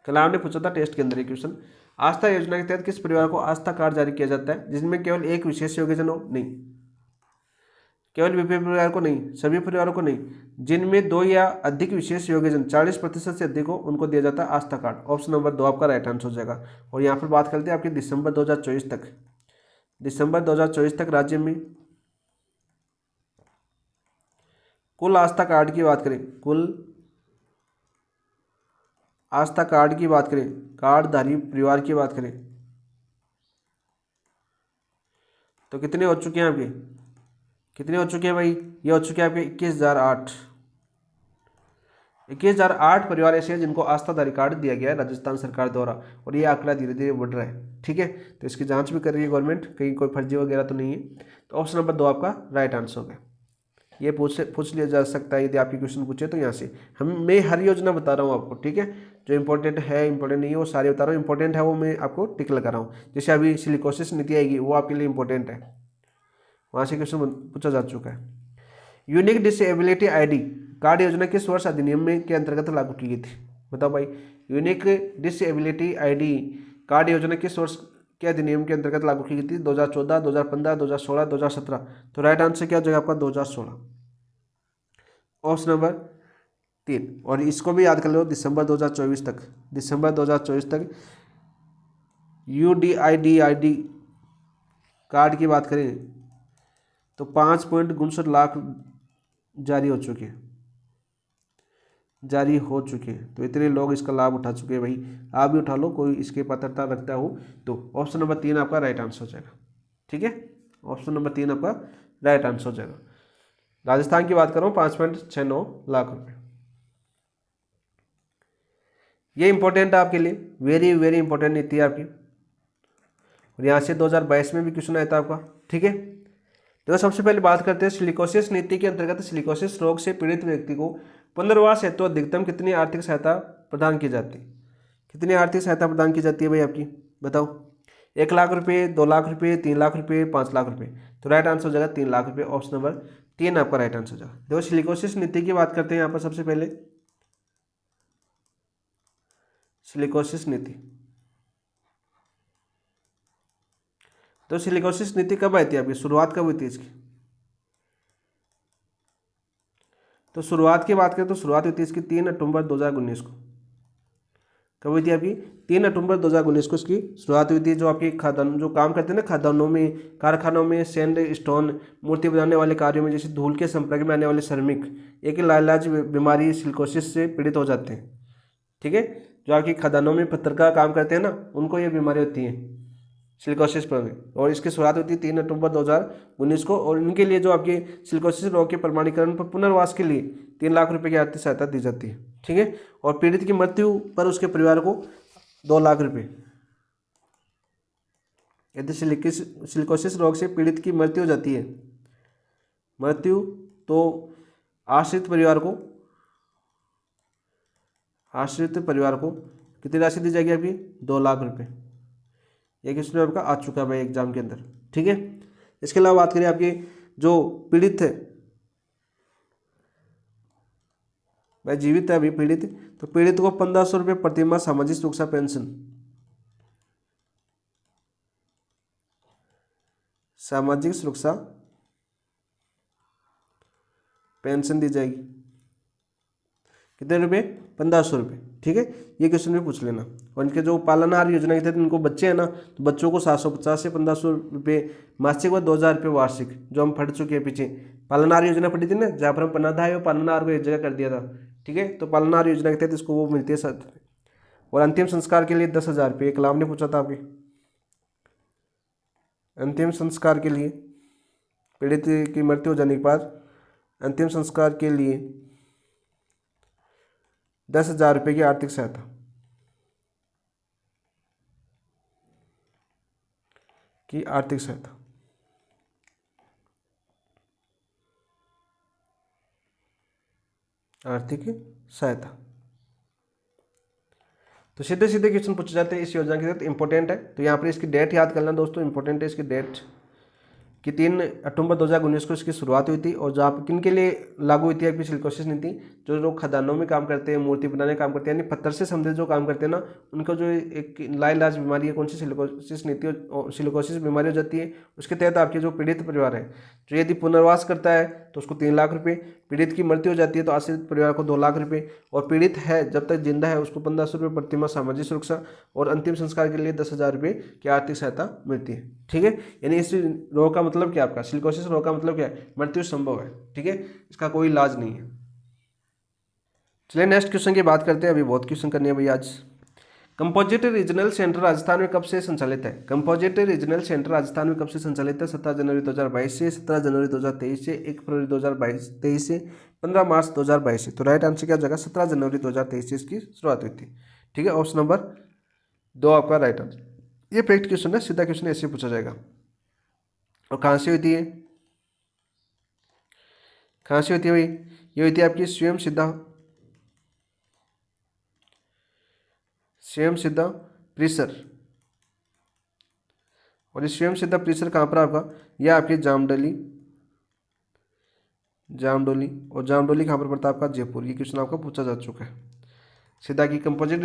कलाम ने पूछा था टेस्ट के अंदर ये क्वेश्चन। आस्था योजना के तहत किस परिवार को आस्था कार्ड जारी किया जाता है जिसमें केवल एक विशेष योग्यजन हो? नहीं, केवल बीपीएल परिवार को नहीं, सभी परिवारों को नहीं, जिनमें 2 या अधिक विशेष योग्यजन 40% से अधिक हो उनको दिया जाता है आस्था कार्ड। ऑप्शन नंबर 2 आपका राइट आंसर हो जाएगा। और यहाँ पर बात करते हैं आपके दिसंबर 2024 तक। दिसंबर 2024 तक राज्य में कुल आस्था कार्ड की बात करें, कुल आस्था कार्ड की बात करें, कार्डधारी परिवार की बात करें, तो कितने हो चुके हैं आपके? कितने हो चुके हैं भाई? ये हो चुके हैं आपके 21,008। 21,008 परिवार ऐसे हैं जिनको आस्थाधारी कार्ड दिया गया है राजस्थान सरकार द्वारा, और ये आंकड़ा धीरे धीरे बढ़ रहा है, ठीक है। तो इसकी जांच भी कर रही है गवर्नमेंट, कहीं कोई फर्जी वगैरह तो नहीं है। तो ऑप्शन नंबर 2 आपका राइट आंसर होगा। ये पूछ लिया जा सकता है यदि आपकी क्वेश्चन पूछे तो। यहाँ से मैं हर योजना बता रहा हूँ आपको, ठीक है। जो इंपॉर्टेंट है, इंपॉर्टेंट नहीं है, वो सारे बता रहा हूँ। इंपॉर्टेंट है वो मैं आपको टिक लगा रहा हूँ। जैसे अभी सिलिकोसिस नीति आएगी, वो आपके लिए इंपॉर्टेंट है, वहाँ से क्वेश्चन पूछा जा चुका है। यूनिक डिसेबिलिटी आईडी कार्ड योजना किस वर्ष अधिनियम में के अंतर्गत लागू की गई थी? बताओ भाई। यूनिक डिसेबिलिटी आईडी कार्ड योजना किस वर्ष के अधिनियम के अंतर्गत लागू की गई थी? 2014, 2015, 2016, 2017। तो राइट आंसर क्या हो जाएगा आपका? 2016। Option number 3। और इसको भी याद कर लो, दिसंबर 2024 तक, दिसंबर 2024 तक UDID कार्ड की बात करें तो 5.59 लाख जारी हो चुके हैं। तो इतने लोग इसका लाभ उठा चुके हैं भाई। आप भी उठा लो, कोई इसके पात्रता रखता हो तो। ऑप्शन नंबर 3 आपका राइट आंसर हो जाएगा, ठीक है। ऑप्शन नंबर 3 आपका राइट आंसर हो जाएगा। राजस्थान की बात करूँ 5.69 लाख रुपए। ये इंपॉर्टेंट है आपके लिए, वेरी वेरी इंपॉर्टेंट नीति है आपकी। और यहाँ से 2022 में भी क्वेश्चन आया था आपका, ठीक है। तो सबसे पहले बात करते हैं सिलिकोसिस नीति के अंतर्गत सिलिकोसिस रोग से पीड़ित व्यक्ति को पुनर्वास हेतु अधिकतम कितनी आर्थिक सहायता प्रदान की जाती है? कितनी आर्थिक सहायता प्रदान की जाती है भाई आपकी? बताओ। 1 लाख रुपये, 2 लाख रुपये, 3 लाख रुपये, 5 लाख रुपये। तो राइट आंसर हो जाएगा 3 लाख रुपये। ऑप्शन नंबर 3 आपका राइट आंसर हो जाएगा। देखो सिलिकोसिस नीति की बात करते हैं यहाँ पर सबसे पहले। सिलिकोसिस नीति, तो सिलिकोसिस नीति कब आई थी आपकी? शुरुआत कब हुई थी इसकी? तो शुरुआत की बात करें तो शुरुआत हुई थी इसकी 3 अक्टूबर 2019 को। कब हुई थी आपकी? 3 अक्टूबर 2019 को इसकी शुरुआत हुई थी। जो आपकी खादान जो काम करते हैं ना, खादानों में, कारखानों में, सैंड स्टोन मूर्ति बनाने वाले कार्यों में, जैसे धूल के संपर्क में आने वाले श्रमिक एक लाइलाज बीमारी सिलिकोसिस से पीड़ित हो जाते हैं। ठीक है, जो आपकी खदानों में पत्थर का काम करते हैं ना, उनको ये बीमारी होती है सिलिकोसिस पर। और इसकी शुरुआत होती है 3 अक्टूबर 2019 को। और इनके लिए जो आपके सिलिकोसिस रोग के प्रमाणीकरण पर पुनर्वास के लिए 3 लाख रुपए की आर्थिक सहायता दी जाती है। ठीक है, और पीड़ित की मृत्यु पर उसके परिवार को 2 लाख रुपए। यदि सिलिकोसिस रोग से पीड़ित की मृत्यु हो जाती है, मृत्यु, तो आश्रित परिवार को कितनी राशि दी जाएगी आपकी? 2 लाख रुपए। ये क्वेश्चन आपका आ चुका है भाई एग्जाम के अंदर। ठीक है, इसके अलावा बात करें आपके जो पीड़ित है, भाई जीवित है अभी पीड़ित, तो पीड़ित को 1500 रुपये प्रतिमाह सामाजिक सुरक्षा पेंशन, सामाजिक सुरक्षा पेंशन दी जाएगी। कितने रुपए? 1500 रुपये। ठीक है, ये क्वेश्चन में पूछ लेना। और इनके जो पालनहार योजना के तहत इनको बच्चे हैं ना, तो बच्चों को 750 से 1500 रुपये मासिक व 2000 रुपये वार्षिक, जो हम पढ़ चुके हैं पीछे। पालनहार योजना पढ़ी थी ना, जहाँ पर हम पन्नाधाय और पालनहार को एक जगह कर दिया था। ठीक है, तो पालनहार योजना के तहत इसको वो मिलती है सर। और अंतिम संस्कार के लिए 10,000 रुपये, एक लाभ ने पूछा था आपके। अंतिम संस्कार के लिए, पीड़ित की मृत्यु हो जाने के बाद अंतिम संस्कार के लिए 10,000 रुपये की आर्थिक सहायता। आर्थिक सहायता, आर्थिक सहायता। तो सीधे सीधे क्वेश्चन पूछे जाते हैं इस योजना के तहत, इंपॉर्टेंट है। तो यहाँ पर इसकी डेट याद करना दोस्तों, इंपॉर्टेंट है इसकी डेट कि 3 अक्टूबर 2019 को इसकी शुरुआत हुई थी। और जहाँ पर किन के लिए लागू हुई थी आपकी सिलिकोसिस नीति? जो लोग खदानों में काम करते हैं, मूर्ति बनाने का काम करते हैं, यानी पत्थर से संबंधित जो काम करते हैं ना, उनको जो एक लाइलाज बीमारी है, कौन सी? सिलिकोसिस नीति, सिलिकोसिस बीमारी हो जाती है। उसके तहत आपके जो पीड़ित परिवार है, जो यदि पुनर्वास करता है तो उसको 3 लाख रुपये, पीड़ित की मृत्यु हो जाती है तो आश्रित परिवार को 2 लाख रुपये, और पीड़ित है जब तक जिंदा है उसको 1500 रुपये प्रतिमाह सामाजिक सुरक्षा, और अंतिम संस्कार के लिए 10,000 रुपये की आर्थिक सहायता मिलती है। ठीक है, यानी इस रोग का मतलब क्या? आपका सिलिकोसिस रोग का मतलब क्या है? मृत्यु संभव है। ठीक है, इसका कोई इलाज नहीं है। चलिए नेक्स्ट क्वेश्चन की बात करते हैं। अभी बहुत क्वेश्चन करने हैं भैया आज। कंपोजिट रीजनल सेंटर राजस्थान में कब से संचालित है? कंपोजिट रीजनल सेंटर राजस्थान में कब से संचालित है? 17 जनवरी 2022 से, 17 जनवरी 2023 से, 1 फरवरी 2023 से, 15 मार्च 2022 से। तो राइट आंसर क्या हो जाएगा? 17 जनवरी 2023 से इसकी शुरुआत हुई थी। ठीक है, ऑप्शन नंबर 2 आपका राइट आंसर। ये फैक्ट क्वेश्चन है, सीधा क्वेश्चन ऐसे पूछा जाएगा। और कहाँ से होती है? कहाँ से होती है भाई? ये होती है आपकी स्वयं सिद्धा परिसर। और ये स्वयं सिद्धा परिसर कहाँ पर आपका? यह आपके जामडोली, और जामडोली कहाँ पर पड़ता है आपका? जयपुर। ये क्वेश्चन आपका पूछा जा चुका है। सीधा की कंपोजिट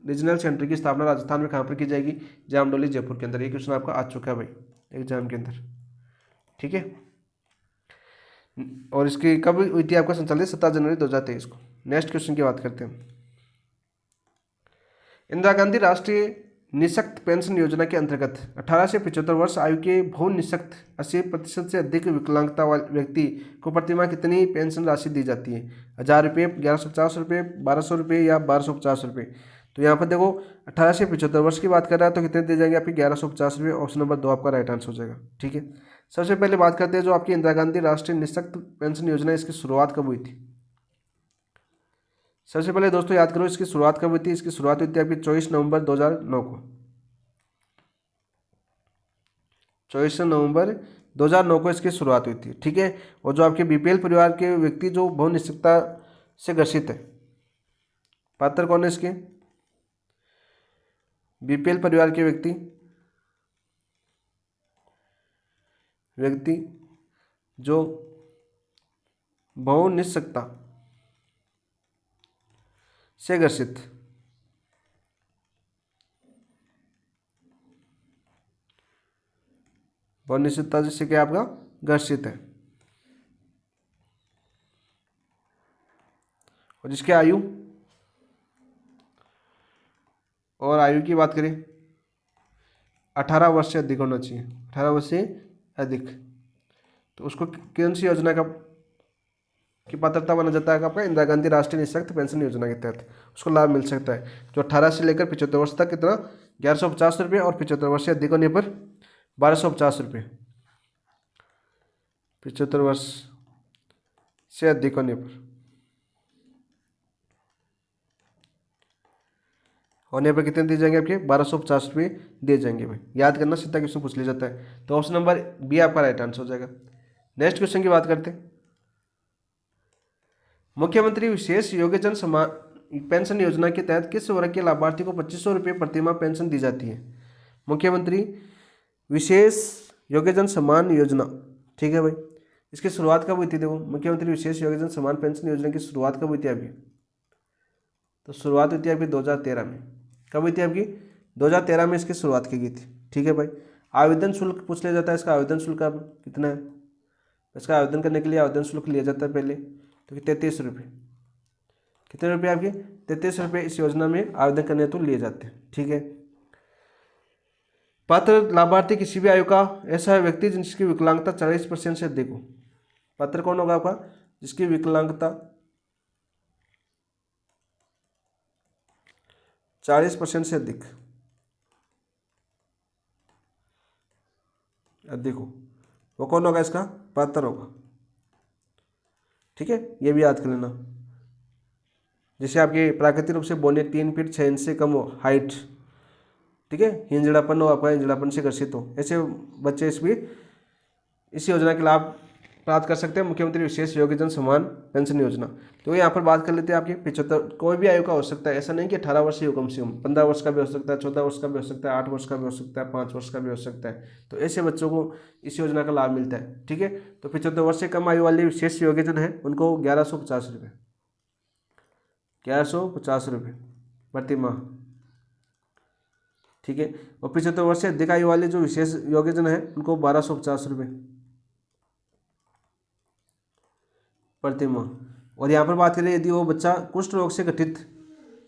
रीजनल सेंटर की स्थापना राजस्थान में कहाँ पर की जाएगी? जामडोली, जयपुर के अंदर। ये क्वेश्चन आपका आ चुका है भाई एग्जाम के अंदर। ठीक है, और इसकी कब हुई थी आपका संचालित? 17 जनवरी 2023 को। नेक्स्ट क्वेश्चन की बात करते हैं। इंदिरा गांधी राष्ट्रीय निःशक्त पेंशन योजना के अंतर्गत 18 से 75 वर्ष आयु के भू निःशक्त 80% से अधिक विकलांगता वाले व्यक्ति को प्रतिमाह कितनी पेंशन राशि दी जाती है? 1,000 रुपये, 1,150 रुपये, 1,200 रुपये या 1,250 रुपये? तो यहाँ पर देखो 18 से 75 वर्ष की बात कर रहा है तो कितने दिए जाएंगे आपके? 1,150 रुपये। ऑप्शन नंबर 2 आपका राइट आंसर हो जाएगा। ठीक है, सबसे पहले बात करते हैं जो आपकी इंदिरा गांधी राष्ट्रीय निःशक्त पेंशन योजना है, इसकी शुरुआत कब हुई थी? सबसे पहले दोस्तों याद करो इसकी शुरुआत कब हुई थी। इसकी शुरुआत हुई थी आपकी 24 नवंबर 2009 को। 24 नवंबर 2009 को इसकी शुरुआत हुई थी। ठीक है, और जो आपके बीपीएल परिवार के व्यक्ति जो बहु निश्चितता से ग्रसित है, पात्र कौन है इसके? बीपीएल परिवार के व्यक्ति जो बहु निश्चितता से ग्रसित, बहु निश्चितता जिससे क्या आपका ग्रसित है, और जिसकी आयु और आयु की बात करें 18 वर्ष से अधिक होना चाहिए, 18 वर्ष से अधिक। तो उसको कौन सी योजना का की पात्रता बना जाता है आपका, इंदिरा गांधी राष्ट्रीय निःशक्त पेंशन योजना के तहत उसको लाभ मिल सकता है। जो 18 से लेकर 75 वर्ष तक कितना 1150 रुपये, और 75 वर्ष से अधिक होने पर 1250 रुपये। 75 वर्ष से अधिक होने पर कितने दिए जाएंगे आपके 1250 रुपये दिए जाएंगे भाई। याद करना, सीधा क्वेश्चन पूछ लिया जाता है। तो ऑप्शन नंबर बी आपका राइट आंसर हो जाएगा। नेक्स्ट क्वेश्चन की बात करते हैं। मुख्यमंत्री विशेष योग्यजन समान पेंशन योजना के तहत किस वर्ग के लाभार्थी को 2500 रुपये प्रतिमाह पेंशन दी जाती है? मुख्यमंत्री विशेष योग्यजन समान योजना, ठीक है भाई। इसकी शुरुआत कब हुई थी? देखो, मुख्यमंत्री विशेष योग्यजन समान पेंशन योजना की शुरुआत कब हुई थी आपकी? तो शुरुआत हुई थी आपकी 2013 में। कब हुई थी आपकी? 2013 में इसकी शुरुआत की गई थी, ठीक है भाई। आवेदन शुल्क पूछ लिया जाता है, इसका आवेदन शुल्क अब कितना है? इसका आवेदन करने के लिए आवेदन शुल्क लिया जाता है पहले, तो 33 रुपये। कितने रुपये आपके? 33 रुपये इस योजना में आवेदन करने तो लिए जाते हैं, ठीक है। पात्र लाभार्थी किसी भी आयु का ऐसा व्यक्ति जिसकी विकलांगता 40% से अधिक हो। पात्र कौन होगा आपका? जिसकी विकलांगता 40% से अधिक हो, वो कौन होगा? इसका पात्र होगा, ठीक है। ये भी याद कर लेना। जैसे आपके प्राकृतिक रूप से बौने 3 फीट 6 इंच से कम हो हाइट, ठीक है, हिंजड़ापन हो आपका, हिंजड़ापन से ग्रसित हो, ऐसे बच्चे इस योजना के लाभ प्राप्त कर सकते हैं, मुख्यमंत्री विशेष योग्यजन समान पेंशन योजना। तो यहाँ पर बात कर लेते हैं आपके 75, कोई भी आयु का हो सकता है, ऐसा नहीं कि 18 वर्ष ही हो कम से कम, 15 वर्ष का भी हो सकता है, 14 वर्ष का भी हो सकता है, 8 वर्ष का भी हो सकता है, 5 वर्ष का भी हो सकता है। तो ऐसे बच्चों को इस योजना का लाभ मिलता है, ठीक है। तो 75 वर्ष से कम आयु वाले विशेष योग्यजन है उनको 1150 रुपये, 1150 रुपये प्रति माह, ठीक है। और 75 वर्ष से अधिक आयु वाले जो विशेष योग्यजन है उनको 1250 रुपये प्रति माह। और यहाँ पर बात करें यदि वो बच्चा कुष्ठ रोग से ग्रसित,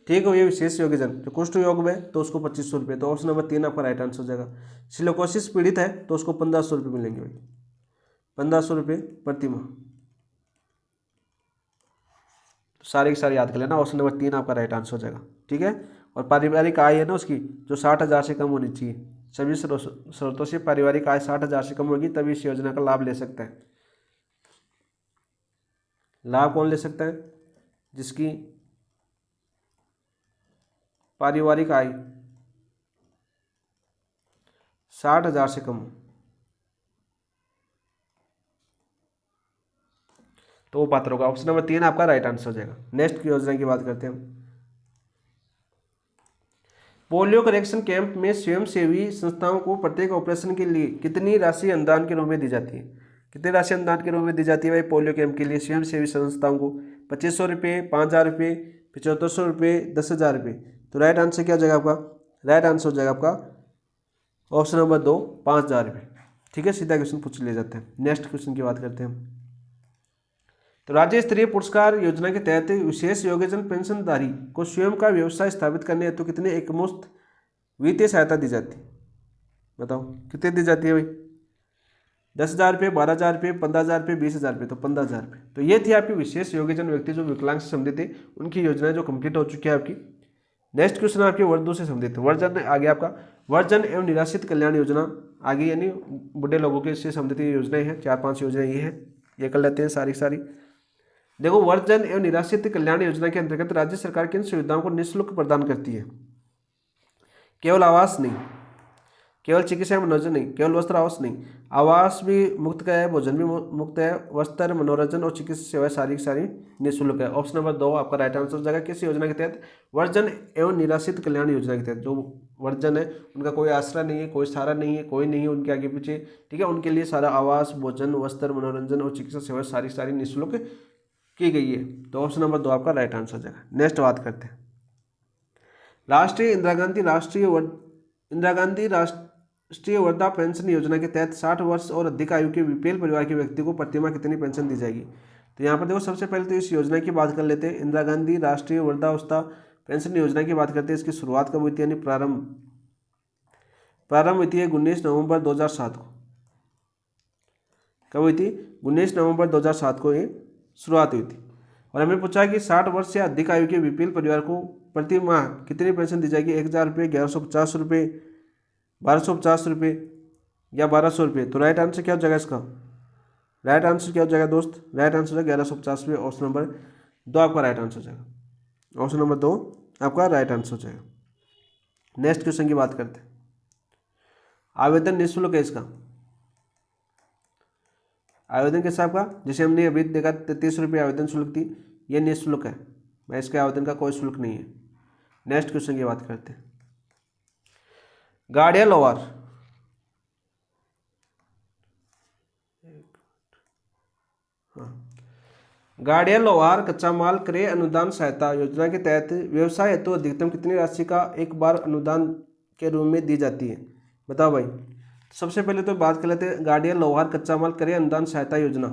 ठीक है, ये विशेष योग्यजन जो कुष्ठ रोग में, तो उसको 2500 रुपये। तो ऑप्शन नंबर 3 आपका राइट आंसर हो जाएगा। सिलिकोसिस पीड़ित है तो उसको 1500 रुपये मिलेंगे भाई, 1500 रुपये प्रति माह। तो सारे के सारे याद कर लेना, ऑप्शन नंबर 3 आपका राइट आंसर हो जाएगा, ठीक है। और पारिवारिक आय है ना उसकी जो 60,000 से कम होनी चाहिए, सभी स्रोतों से पारिवारिक आय 60,000 से कम होगी तभी इस योजना का लाभ ले सकता है। लाभ कौन ले सकता है? जिसकी पारिवारिक आय 60,000 से कम हो, तो वो पात्र होगा। ऑप्शन नंबर 3 आपका राइट आंसर हो जाएगा। नेक्स्ट की योजना की बात करते हैं हम। पोलियो करेक्शन कैंप में स्वयंसेवी संस्थाओं को प्रत्येक ऑपरेशन के लिए कितनी राशि अनुदान के रूप में दी जाती है? कितनी राशि अनुदान के रूप में दी जाती है भाई पोलियो कैंप के लिए स्वयंसेवी संस्थाओं को? 2500 रुपये, 5000 रुपये, 7500 रुपये, 10,000 रुपये। तो राइट आंसर क्या हो जाएगा आपका? राइट आंसर हो जाएगा आपका ऑप्शन नंबर 2, 5000 रुपये, ठीक है। सीधा क्वेश्चन पूछ लिया जाता है। नेक्स्ट क्वेश्चन की बात करते हैं हम। तो राज्य स्तरीय पुरस्कार योजना के तहत विशेष योग्यजन पेंशनधारी को स्वयं का व्यवसाय स्थापित करने हेतु कितने एकमुश्त वित्तीय सहायता दी जाती है? बताओ कितनी दी जाती है भाई? 10,000 रुपये, 12,000 रुपये, 15,000 रुपये, 20,000 रुपये। तो 15,000 रुपये। तो ये थी आपकी विशेष योग्यजन व्यक्ति जो विकलांग से संबंधित है उनकी योजनाएं जो कंप्लीट हो चुकी है आपकी। नेक्स्ट क्वेश्चन आपके वर्ग 2 से संबंधित, वर्जन आगे आपका वर्जन एवं निराश्रित कल्याण योजना आगे, यानी बूढ़े लोगों के से संबंधित योजनाएं हैं, 4-5 योजनाएं ये हैं, ये कर लेते हैं सारी सारी। देखो, वर्जन एवं निराश्रित कल्याण योजना के अंतर्गत राज्य सरकार किन सुविधाओं को निःशुल्क प्रदान करती है? केवल आवास नहीं, केवल चिकित्सा मनोरंजन नहीं, केवल वस्त्र आवास नहीं, आवास भी मुक्त है, भोजन भी मुक्त है, वस्त्र मनोरंजन और चिकित्सा सेवाएं सारी सारी निःशुल्क है। ऑप्शन नंबर 2 आपका राइट आंसर हो जाएगा। किस योजना के तहत? वर्जन एवं निराश्रित कल्याण योजना के तहत। जो वर्जन है उनका कोई आसरा नहीं है, कोई सहारा नहीं है, कोई नहीं है उनके आगे पीछे, ठीक है, उनके लिए सारा आवास, भोजन, वस्त्र, मनोरंजन और चिकित्सा सेवाएं सारी सारी निःशुल्क की गई है। तो ऑप्शन नंबर 2 आपका राइट आंसर हो जाएगा। नेक्स्ट बात करते हैं राष्ट्रीय इंदिरा गांधी राष्ट्रीय वृद्धा पेंशन योजना के तहत 60 वर्ष और अधिक आयु के बीपीएल परिवार के व्यक्ति को प्रतिमाह कितनी पेंशन दी जाएगी? तो यहाँ पर देखो, सबसे पहले तो इस योजना की बात कर लेते हैं। इंदिरा गांधी राष्ट्रीय वृद्धावस्था पेंशन योजना की बात करते हैं, इसकी शुरुआत कब हुई थी, यानी प्रारंभ हुई थी 19 नवंबर 2007 को। कब हुई थी? 19 नवंबर 2007 को ये शुरुआत हुई थी। और हमें पूछा कि 60 वर्ष से अधिक आयु के बीपीएल परिवार को प्रति माह कितनी पेंशन दी जाएगी? 1000 रुपये, 1150 रुपये, 1250 रुपये या 1200 रुपये। तो राइट आंसर क्या हो जाएगा इसका? राइट आंसर क्या हो जाएगा दोस्त? राइट आंसर है 1150 रुपये। ऑप्शन नंबर 2 आपका राइट आंसर हो जाएगा। ऑप्शन नंबर 2 आपका राइट आंसर हो जाएगा। नेक्स्ट क्वेश्चन की बात करते हैं। आवेदन निःशुल्क है इसका। आवेदन कैसा आपका? जैसे हमने अभी देखा 33 रुपये आवेदन शुल्क थी, ये निःशुल्क है, मैं इसके आवेदन का कोई शुल्क नहीं है। नेक्स्ट क्वेश्चन की बात करते हैं। गाड़िया लोहार, हाँ, गाड़िया लोहार कच्चा माल क्रय अनुदान सहायता योजना के तहत व्यवसाय हेतु अधिकतम कितनी राशि का एक बार अनुदान के रूप में दी जाती है? बताओ भाई। सबसे पहले तो बात कर लेते हैं गाड़िया लोहार कच्चा माल क्रय अनुदान सहायता योजना।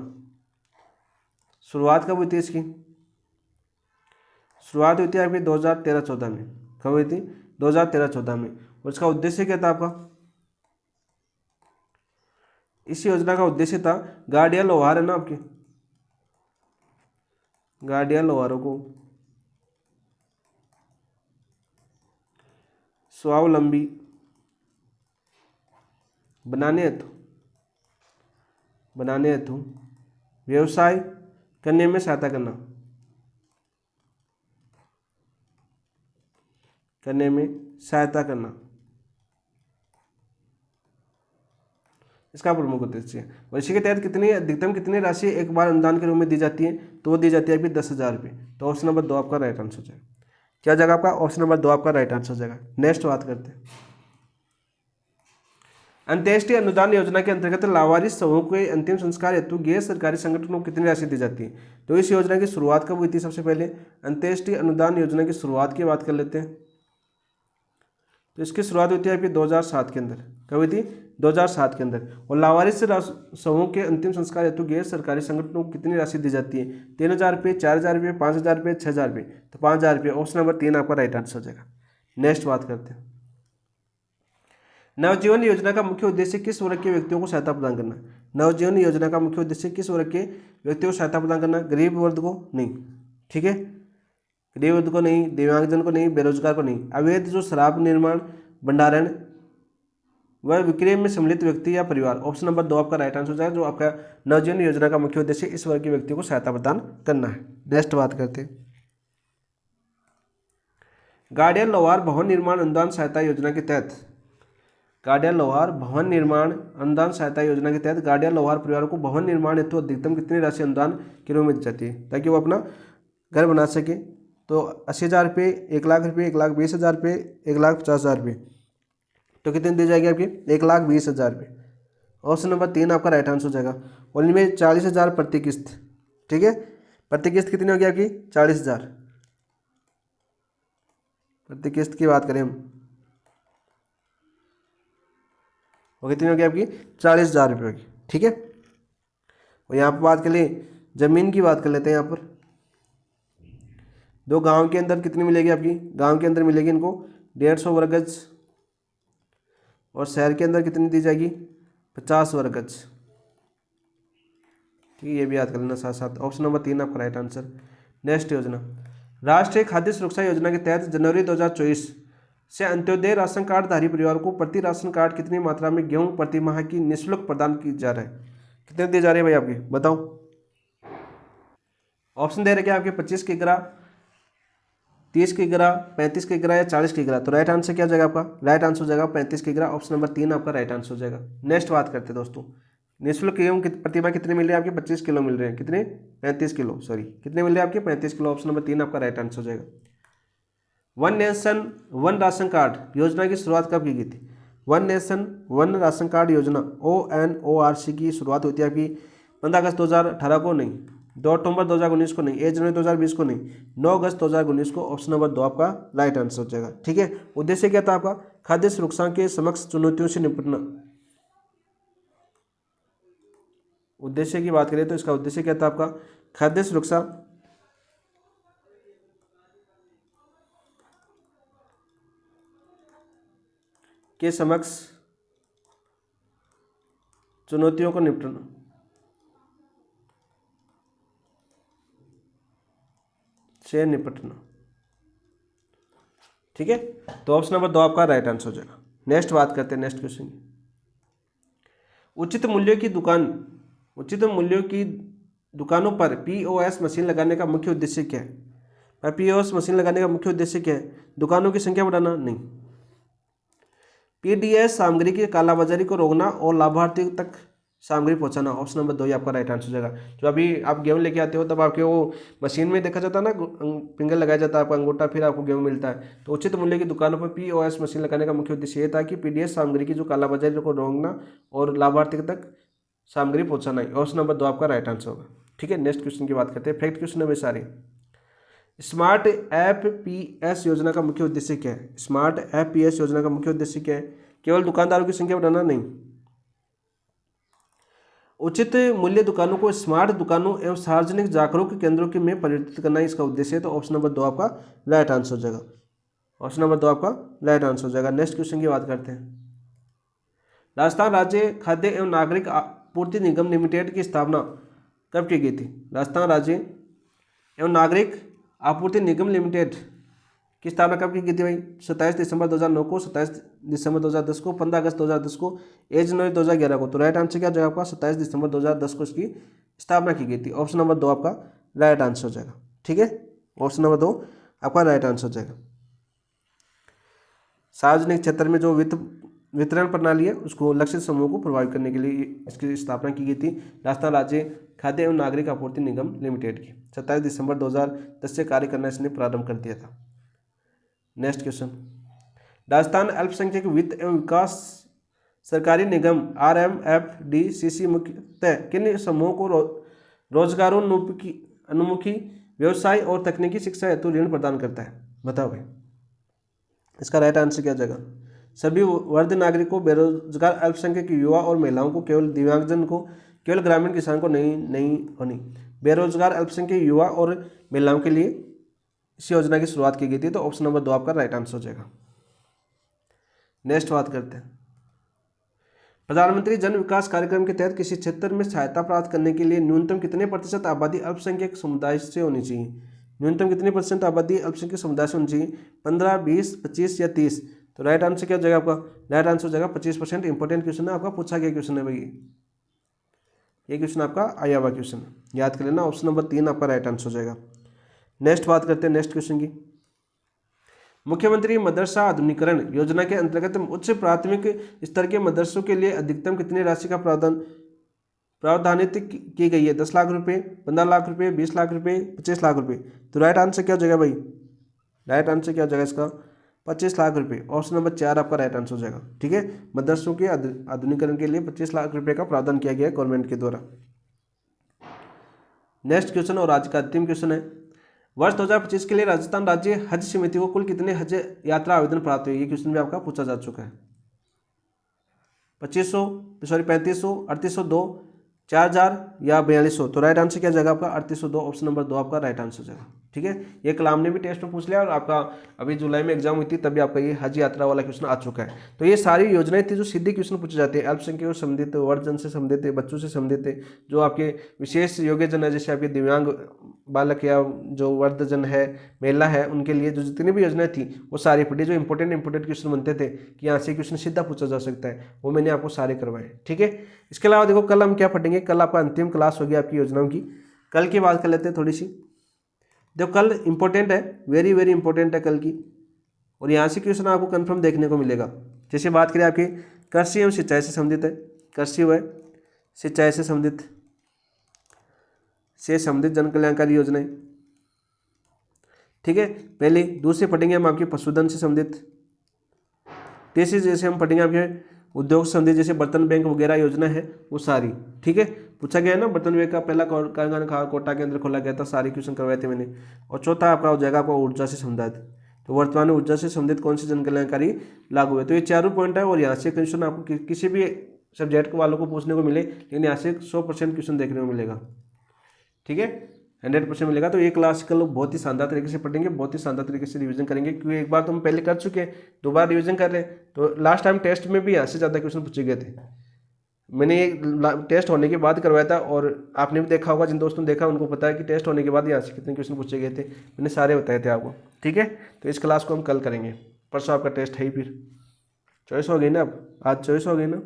शुरुआत कब हुई थी इसकी? शुरुआत हुई थी आपकी 2013-14 में। कब हुई थी? 2013-14 में। और इसका उद्देश्य क्या था आपका? इस योजना का उद्देश्य था गाड़िया लोहार है ना आपके, गाड़िया लोहारों को स्वावलंबी बनाने हेतु व्यवसाय करने में सहायता करना इसका प्रमुख उद्देश्य है। और इसी के तहत अधिकतम कितनी राशि एक बार अनुदान के रूप में दी जाती है? तो वो दी जाती है अभी 10,000 रुपये। तो ऑप्शन नंबर 2 आपका राइट आंसर हो जाएगा। क्या जगह आपका? ऑप्शन नंबर 2 आपका राइट आंसर हो जाएगा। नेक्स्ट बात करते हैं। अंत्येष्टि अनुदान योजना के अंतर्गत लावारिस समूह के अंतिम संस्कार हेतु गैर सरकारी संगठनों को कितनी राशि दी जाती है? तो इस योजना की शुरुआत कब हुई थी? सबसे पहले अंत्येष्टि अनुदान योजना की शुरुआत की बात कर लेते हैं। तो इसकी शुरुआत हुई थी आपकी 2007 के अंदर। कब हुई थी? 2007 के अंदर। और लावारिस समूह के अंतिम संस्कार हेतु गैर सरकारी संगठनों को कितनी राशि दी जाती है? 3,000 रुपये, 4,000 रुपये, 5,000 रुपये, 6,000 रुपये। तो 5,000 रुपये। ऑप्शन नंबर 3 आपका राइट आंसर हो जाएगा। नेक्स्ट बात करते हैं। नवजीवन योजना का मुख्य उद्देश्य किस वर्ग के व्यक्तियों को सहायता प्रदान करना? नवजीवन योजना का मुख्य उद्देश्य किस वर्ग के व्यक्तियों को सहायता प्रदान करना? गरीब वर्ग को नहीं, ठीक है, गरीब वर्ग को नहीं, दिव्यांगजन को नहीं, बेरोजगार को नहीं, अवैध जो शराब निर्माण, भंडारण वह विक्रय में सम्मिलित व्यक्ति या परिवार। ऑप्शन नंबर 2 आपका राइट आंसर हो जाएगा। जो आपका नवजीवन योजना का मुख्य उद्देश्य इस वर्ग के व्यक्तियों को सहायता प्रदान करना है। नेक्स्ट बात करते हैं। गाड़िया लोहार भवन निर्माण अनुदान सहायता योजना के तहत गाड़िया लोहार भवन निर्माण अनुदान सहायता योजना के तहत गाड़िया लोहार परिवारों को भवन निर्माण हेतु अधिकतम कितनी राशि अनुदान के रूप में दी जाती है ताकि वो अपना घर बना सके? तो 80,000 रुपये, 1,00,000 रुपये, 1,20,000 रुपये, 1,50,000 रुपये। तो कितनी दी जाएगी आपकी? 1,20,000 रुपये। ऑप्शन नंबर 3 आपका राइट आंसर हो जाएगा। और इनमें 40,000 प्रति किस्त, ठीक है, प्रति किस्त कितनी होगी आपकी? 40,000 प्रति किस्त की बात करें हम, वो कितनी होगी आपकी? 40,000 रुपये होगी, ठीक है। और यहाँ पर बात कर ले जमीन की बात कर लेते हैं। यहाँ पर दो गांव के अंदर कितनी मिलेगी आपकी? गांव के अंदर मिलेगी इनको 150 वर्ग गज, और शहर के अंदर कितनी दी जाएगी? 50 वर्ग गज, ठीक है, ये भी याद कर लेना साथ साथ। ऑप्शन नंबर 3 आपका राइट आंसर। नेक्स्ट योजना, राष्ट्रीय खाद्य सुरक्षा योजना के तहत जनवरी 2024 से अंत्योदय राशन कार्ड धारी परिवार को प्रति राशन कार्ड कितनी मात्रा में गेहूं प्रति माह की निःशुल्क प्रदान की जा रहा है? कितने दिए जा रहे हैं भाई आपके? बताओ। ऑप्शन दे रखे हैं आपके 25 किग्रा, 30 किग्रा, 35 किग्रा या 40 किग्रा। तो राइट आंसर क्या हो जाएगा आपका? राइट आंसर हो जाएगा 35 किग्रा। ऑप्शन नंबर 3 आपका राइट आंसर हो जाएगा। नेक्स्ट बात करते हैं दोस्तों। निःशुल्क गेहूं प्रति माह कितने मिल रहे हैं आपके? 25 किलो मिल रहे हैं। कितने? 35 किलो, सॉरी, कितने मिल रहे हैं आपके? 35 किलो। ऑप्शन नंबर 3 आपका राइट आंसर हो जाएगा। One nation one ration card योजना की शुरुआत कब की गई थी? One nation one ration card योजना ONORC की शुरुआत हुई थी आपकी 15 अगस्त 2018 को नहीं, 2 अक्टूबर 2019 को नहीं, 1 जनवरी 2020 को नहीं, 9 अगस्त 2019 को। ऑप्शन नंबर 2 आपका राइट आंसर हो जाएगा, ठीक है। उद्देश्य क्या था आपका? खाद्य सुरक्षा के समक्ष चुनौतियों से निपटना। उद्देश्य की बात करें तो इसका उद्देश्य क्या था आपका? खाद्य सुरक्षा के समक्ष चुनौतियों को निपटना। से निपटना। ठीक है, तो ऑप्शन नंबर 2 आपका राइट आंसर हो जाएगा। नेक्स्ट बात करते हैं नेक्स्ट क्वेश्चन की। उचित मूल्यों की दुकानों पर पीओएस मशीन लगाने का मुख्य उद्देश्य क्या है? पीओएस मशीन लगाने का मुख्य उद्देश्य क्या है? दुकानों की संख्या बढ़ाना? नहीं। पीडीएस सामग्री की कालाबाजारी को रोकना और लाभार्थी तक सामग्री पहुंचाना। ऑप्शन नंबर 2 ही आपका राइट आंसर हो जाएगा। जो अभी आप गेहूं लेके आते हो तब आपके वो मशीन में देखा जाता है ना, फिंगर लगाया जाता है आपका अंगूठा, फिर आपको गेहूं मिलता है। तो उचित मूल्य की दुकानों पर पीओएस मशीन लगाने का मुख्य उद्देश्य ये था कि पीडीएस सामग्री की जो कालाबाजारी को रोकना और लाभार्थी तक सामग्री पहुंचाना। ऑप्शन नंबर 2 आपका राइट आंसर होगा। ठीक है, नेक्स्ट क्वेश्चन की बात करते हैं। फैक्ट क्वेश्चन है सारे। स्मार्ट ऐप पीएस योजना का मुख्य उद्देश्य क्या है? स्मार्ट ऐप पीएस योजना का मुख्य उद्देश्य क्या है? केवल दुकानदारों की संख्या बढ़ाना? नहीं। उचित मूल्य दुकानों को स्मार्ट दुकानों एवं सार्वजनिक जागरूक केंद्रों के में परिवर्तित करना इसका उद्देश्य है। तो ऑप्शन नंबर 2 आपका राइट आंसर हो जाएगा। ऑप्शन नंबर 2 आपका राइट आंसर हो जाएगा। नेक्स्ट क्वेश्चन की बात करते हैं। राजस्थान राज्य खाद्य एवं नागरिक आपूर्ति निगम लिमिटेड की स्थापना कब की गई थी? राजस्थान राज्य एवं नागरिक आपूर्ति निगम लिमिटेड की स्थापना कब की गई थी भाई? 27 दिसंबर 2009 को, 27 दिसंबर 2010 को, 15 अगस्त 2010 को, 1 जनवरी 2011 को। तो राइट आंसर क्या हो जाएगा आपका? 27 दिसंबर 2010 को इसकी स्थापना की गई थी। ऑप्शन नंबर 2 आपका राइट आंसर हो जाएगा। ठीक है, ऑप्शन नंबर 2 आपका राइट आंसर हो जाएगा। सार्वजनिक क्षेत्र में जो वितरण प्रणाली है उसको लक्षित समूह को प्रभावित करने के लिए इसकी स्थापना की गई थी राजस्थान राज्य खाद्य एवं नागरिक आपूर्ति निगम लिमिटेड की। 27 दिसंबर 2010 से कार्य करना इसने प्रारंभ कर दिया था। Next question. राजस्थान अल्पसंख्यक वित्त एवं विकास सरकारी निगम RMFDCC मुख्यतः किन समूहों को रोजगारोन्मुखी व्यवसाय और तकनीकी शिक्षा हेतु ऋण प्रदान करता है? बताओ भाई, इसका राइट आंसर क्या जाएगा? सभी वर्ग नागरिकों, बेरोजगार अल्पसंख्यक युवा और महिलाओं को, केवल दिव्यांगजन को, केवल ग्रामीण किसान को नहीं होनी। बेरोजगार अल्पसंख्यक युवा और महिलाओं के लिए इस योजना की शुरुआत की गई थी। तो ऑप्शन नंबर 2 आपका राइट आंसर हो जाएगा। नेक्स्ट बात करते हैं। प्रधानमंत्री जन विकास कार्यक्रम के तहत किसी क्षेत्र में सहायता प्राप्त करने के लिए न्यूनतम कितने प्रतिशत आबादी अल्पसंख्यक समुदाय से होनी चाहिए? न्यूनतम कितने % आबादी अल्पसंख्यक समुदाय से होनी चाहिए? 15, 20, 25 या 30? तो राइट आंसर क्या हो जाएगा आपका? राइट आंसर हो जाएगा 25%। इंपॉर्टेंट क्वेश्चन है आपका, पूछा गया क्वेश्चन है भाई। ये क्वेश्चन आपका आया हुआ क्वेश्चन है, याद कर लेना। ऑप्शन नंबर 3 आपका राइट आंसर हो जाएगा। नेक्स्ट बात करते हैं नेक्स्ट क्वेश्चन की। मुख्यमंत्री मदरसा आधुनिकीकरण योजना के अंतर्गत उच्च प्राथमिक स्तर के मदरसों के लिए अधिकतम कितनी राशि का प्रावधानित की गई है? 10 लाख रुपए, 15 लाख रुपए, 20 लाख रुपए, 25 लाख रुपए? तो राइट आंसर क्या हो जाएगा भाई? राइट आंसर क्या हो जाएगा इसका? 25 लाख रुपए। ऑप्शन नंबर 4 आपका राइट आंसर हो जाएगा। ठीक है, मदरसों के आधुनिकीकरण के लिए 25 लाख रुपए का प्रावधान किया गया है गवर्नमेंट के द्वारा। नेक्स्ट क्वेश्चन और आज का अंतिम क्वेश्चन है। वर्ष 2025 के लिए राजस्थान राज्य हज समिति को कुल कितने हज यात्रा आवेदन प्राप्त हुए? ये क्वेश्चन भी आपका पूछा जा चुका है। 3500, 3802, 4000 या 4200? तो राइट आंसर क्या जाएगा आपका? 3802। ऑप्शन नंबर 2 आपका राइट आंसर जाएगा। ठीक है, ये कलाम ने भी टेस्ट में पूछ लिया और आपका अभी जुलाई में एग्जाम हुई थी तभी आपका ये हज यात्रा वाला क्वेश्चन आ चुका है। तो ये सारी योजनाएं थी जो सीधे क्वेश्चन पूछे जाते हैं, अल्पसंख्यकों से संबंधित, वर्गजन से संबंधित, बच्चों से संबंधित, जो आपके विशेष योग्यजन है जैसे आपके दिव्यांग बालक या जो वर्गजन है, महिला है, उनके लिए जो जितनी भी योजनाएं थी वो सारी पढ़ी। जो इंपॉर्टेंट क्वेश्चन बनते थे कि यहाँ से क्वेश्चन सीधा पूछा जा सकता है, वो मैंने आपको सारे करवाए। ठीक है, इसके अलावा देखो कल हम क्या पढ़ेंगे। कल आपका अंतिम क्लास होगी आपकी योजनाओं की। कल की बात कर लेते हैं थोड़ी सी। देखो कल इंपॉर्टेंट है, वेरी वेरी इंपॉर्टेंट है कल की, और यहाँ से क्वेश्चन आपको कंफर्म देखने को मिलेगा। जैसे बात करें आपकी कृषि एवं सिंचाई से संबंधित है, कृषि व सिंचाई से संबंधित जन कल्याणकारी योजनाएं। ठीक है, पहले दूसरे पढ़ेंगे हम आपके पशुधन से संबंधित। तीसरी जैसे हम पढ़ेंगे आपके उद्योग से संबंधित, जैसे बर्तन बैंक वगैरह योजना है वो सारी। ठीक है, पूछा गया है ना, बर्तन बैंक का पहला कारखाना कोटा के अंदर खोला गया था, सारे क्वेश्चन करवाए थे मैंने। और चौथा आपका हो जाएगा आपका ऊर्जा से संबंधित। तो वर्तमान में ऊर्जा से संबंधित कौन सी जन कल्याणकारी लागू है? तो ये चारों पॉइंट है, और यहाँ से क्वेश्चन आपको किसी भी सब्जेक्ट वालों को पूछने को मिले, लेकिन यहाँ से 100% क्वेश्चन देखने को मिलेगा। ठीक है, 100% मिलेगा। तो ये क्लास का लोग बहुत ही शानदार तरीके से पढ़ेंगे, बहुत ही शानदार तरीके से रिवीजन करेंगे, क्योंकि एक बार तो हम पहले कर चुके हैं, दोबारा रिवीजन कर रहे हैं। तो लास्ट टाइम टेस्ट में भी इससे ज़्यादा क्वेश्चन पूछे गए थे। मैंने ये टेस्ट होने के बाद करवाया था, और आपने भी देखा होगा, जिन दोस्तों ने देखा उनको पता है कि टेस्ट होने के बाद यहाँ से कितने क्वेश्चन पूछे गए थे, मैंने सारे बताए थे आपको। ठीक है, तो इस क्लास को हम कल करेंगे, परसों आपका टेस्ट है ही। फिर चॉइस हो गई ना, अब आज चॉइस हो गई ना,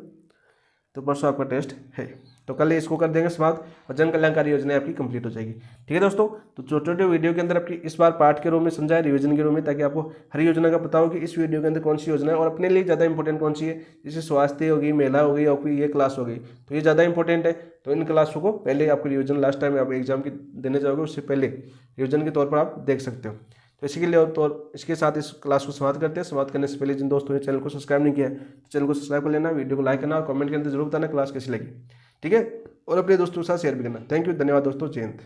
तो परसों आपका टेस्ट है, तो कल इसको कर देंगे समाप्त और जन कल्याणकारी योजना आपकी कंप्लीट हो जाएगी। ठीक है दोस्तों, तो छोटे छोटे वीडियो के अंदर आपकी इस बार पार्ट के रूप में समझाए, रिवीजन के रूप में, ताकि आपको हर योजना का पता हो कि इस वीडियो के अंदर कौन सी योजना है और अपने लिए ज़्यादा इंपॉर्टेंट कौन सी है। जैसे स्वास्थ्य होगी, महिला हो गई, और कोई ये क्लास हो गई, तो ये ज़्यादा इंपॉर्टेंट है। तो इन क्लासों को पहले आपको रिवीजन लास्ट टाइम आप एग्जाम की देने जाओगे उससे पहले रिवीजन के तौर पर आप देख सकते हो। तो इसी के लिए, तो इसके साथ इस क्लास को समाप्त करते हैं। समाप्त करने से पहले जिन दोस्तों ने चैनल को सब्सक्राइब नहीं किया है तो चैनल को सब्सक्राइब कर लेना, वीडियो को लाइक करना और कमेंट के अंदर जरूर बताना क्लास कैसी लगी। ठीक है, और अपने दोस्तों के साथ शेयर भी करना। थैंक यू, धन्यवाद दोस्तों, जय हिंद।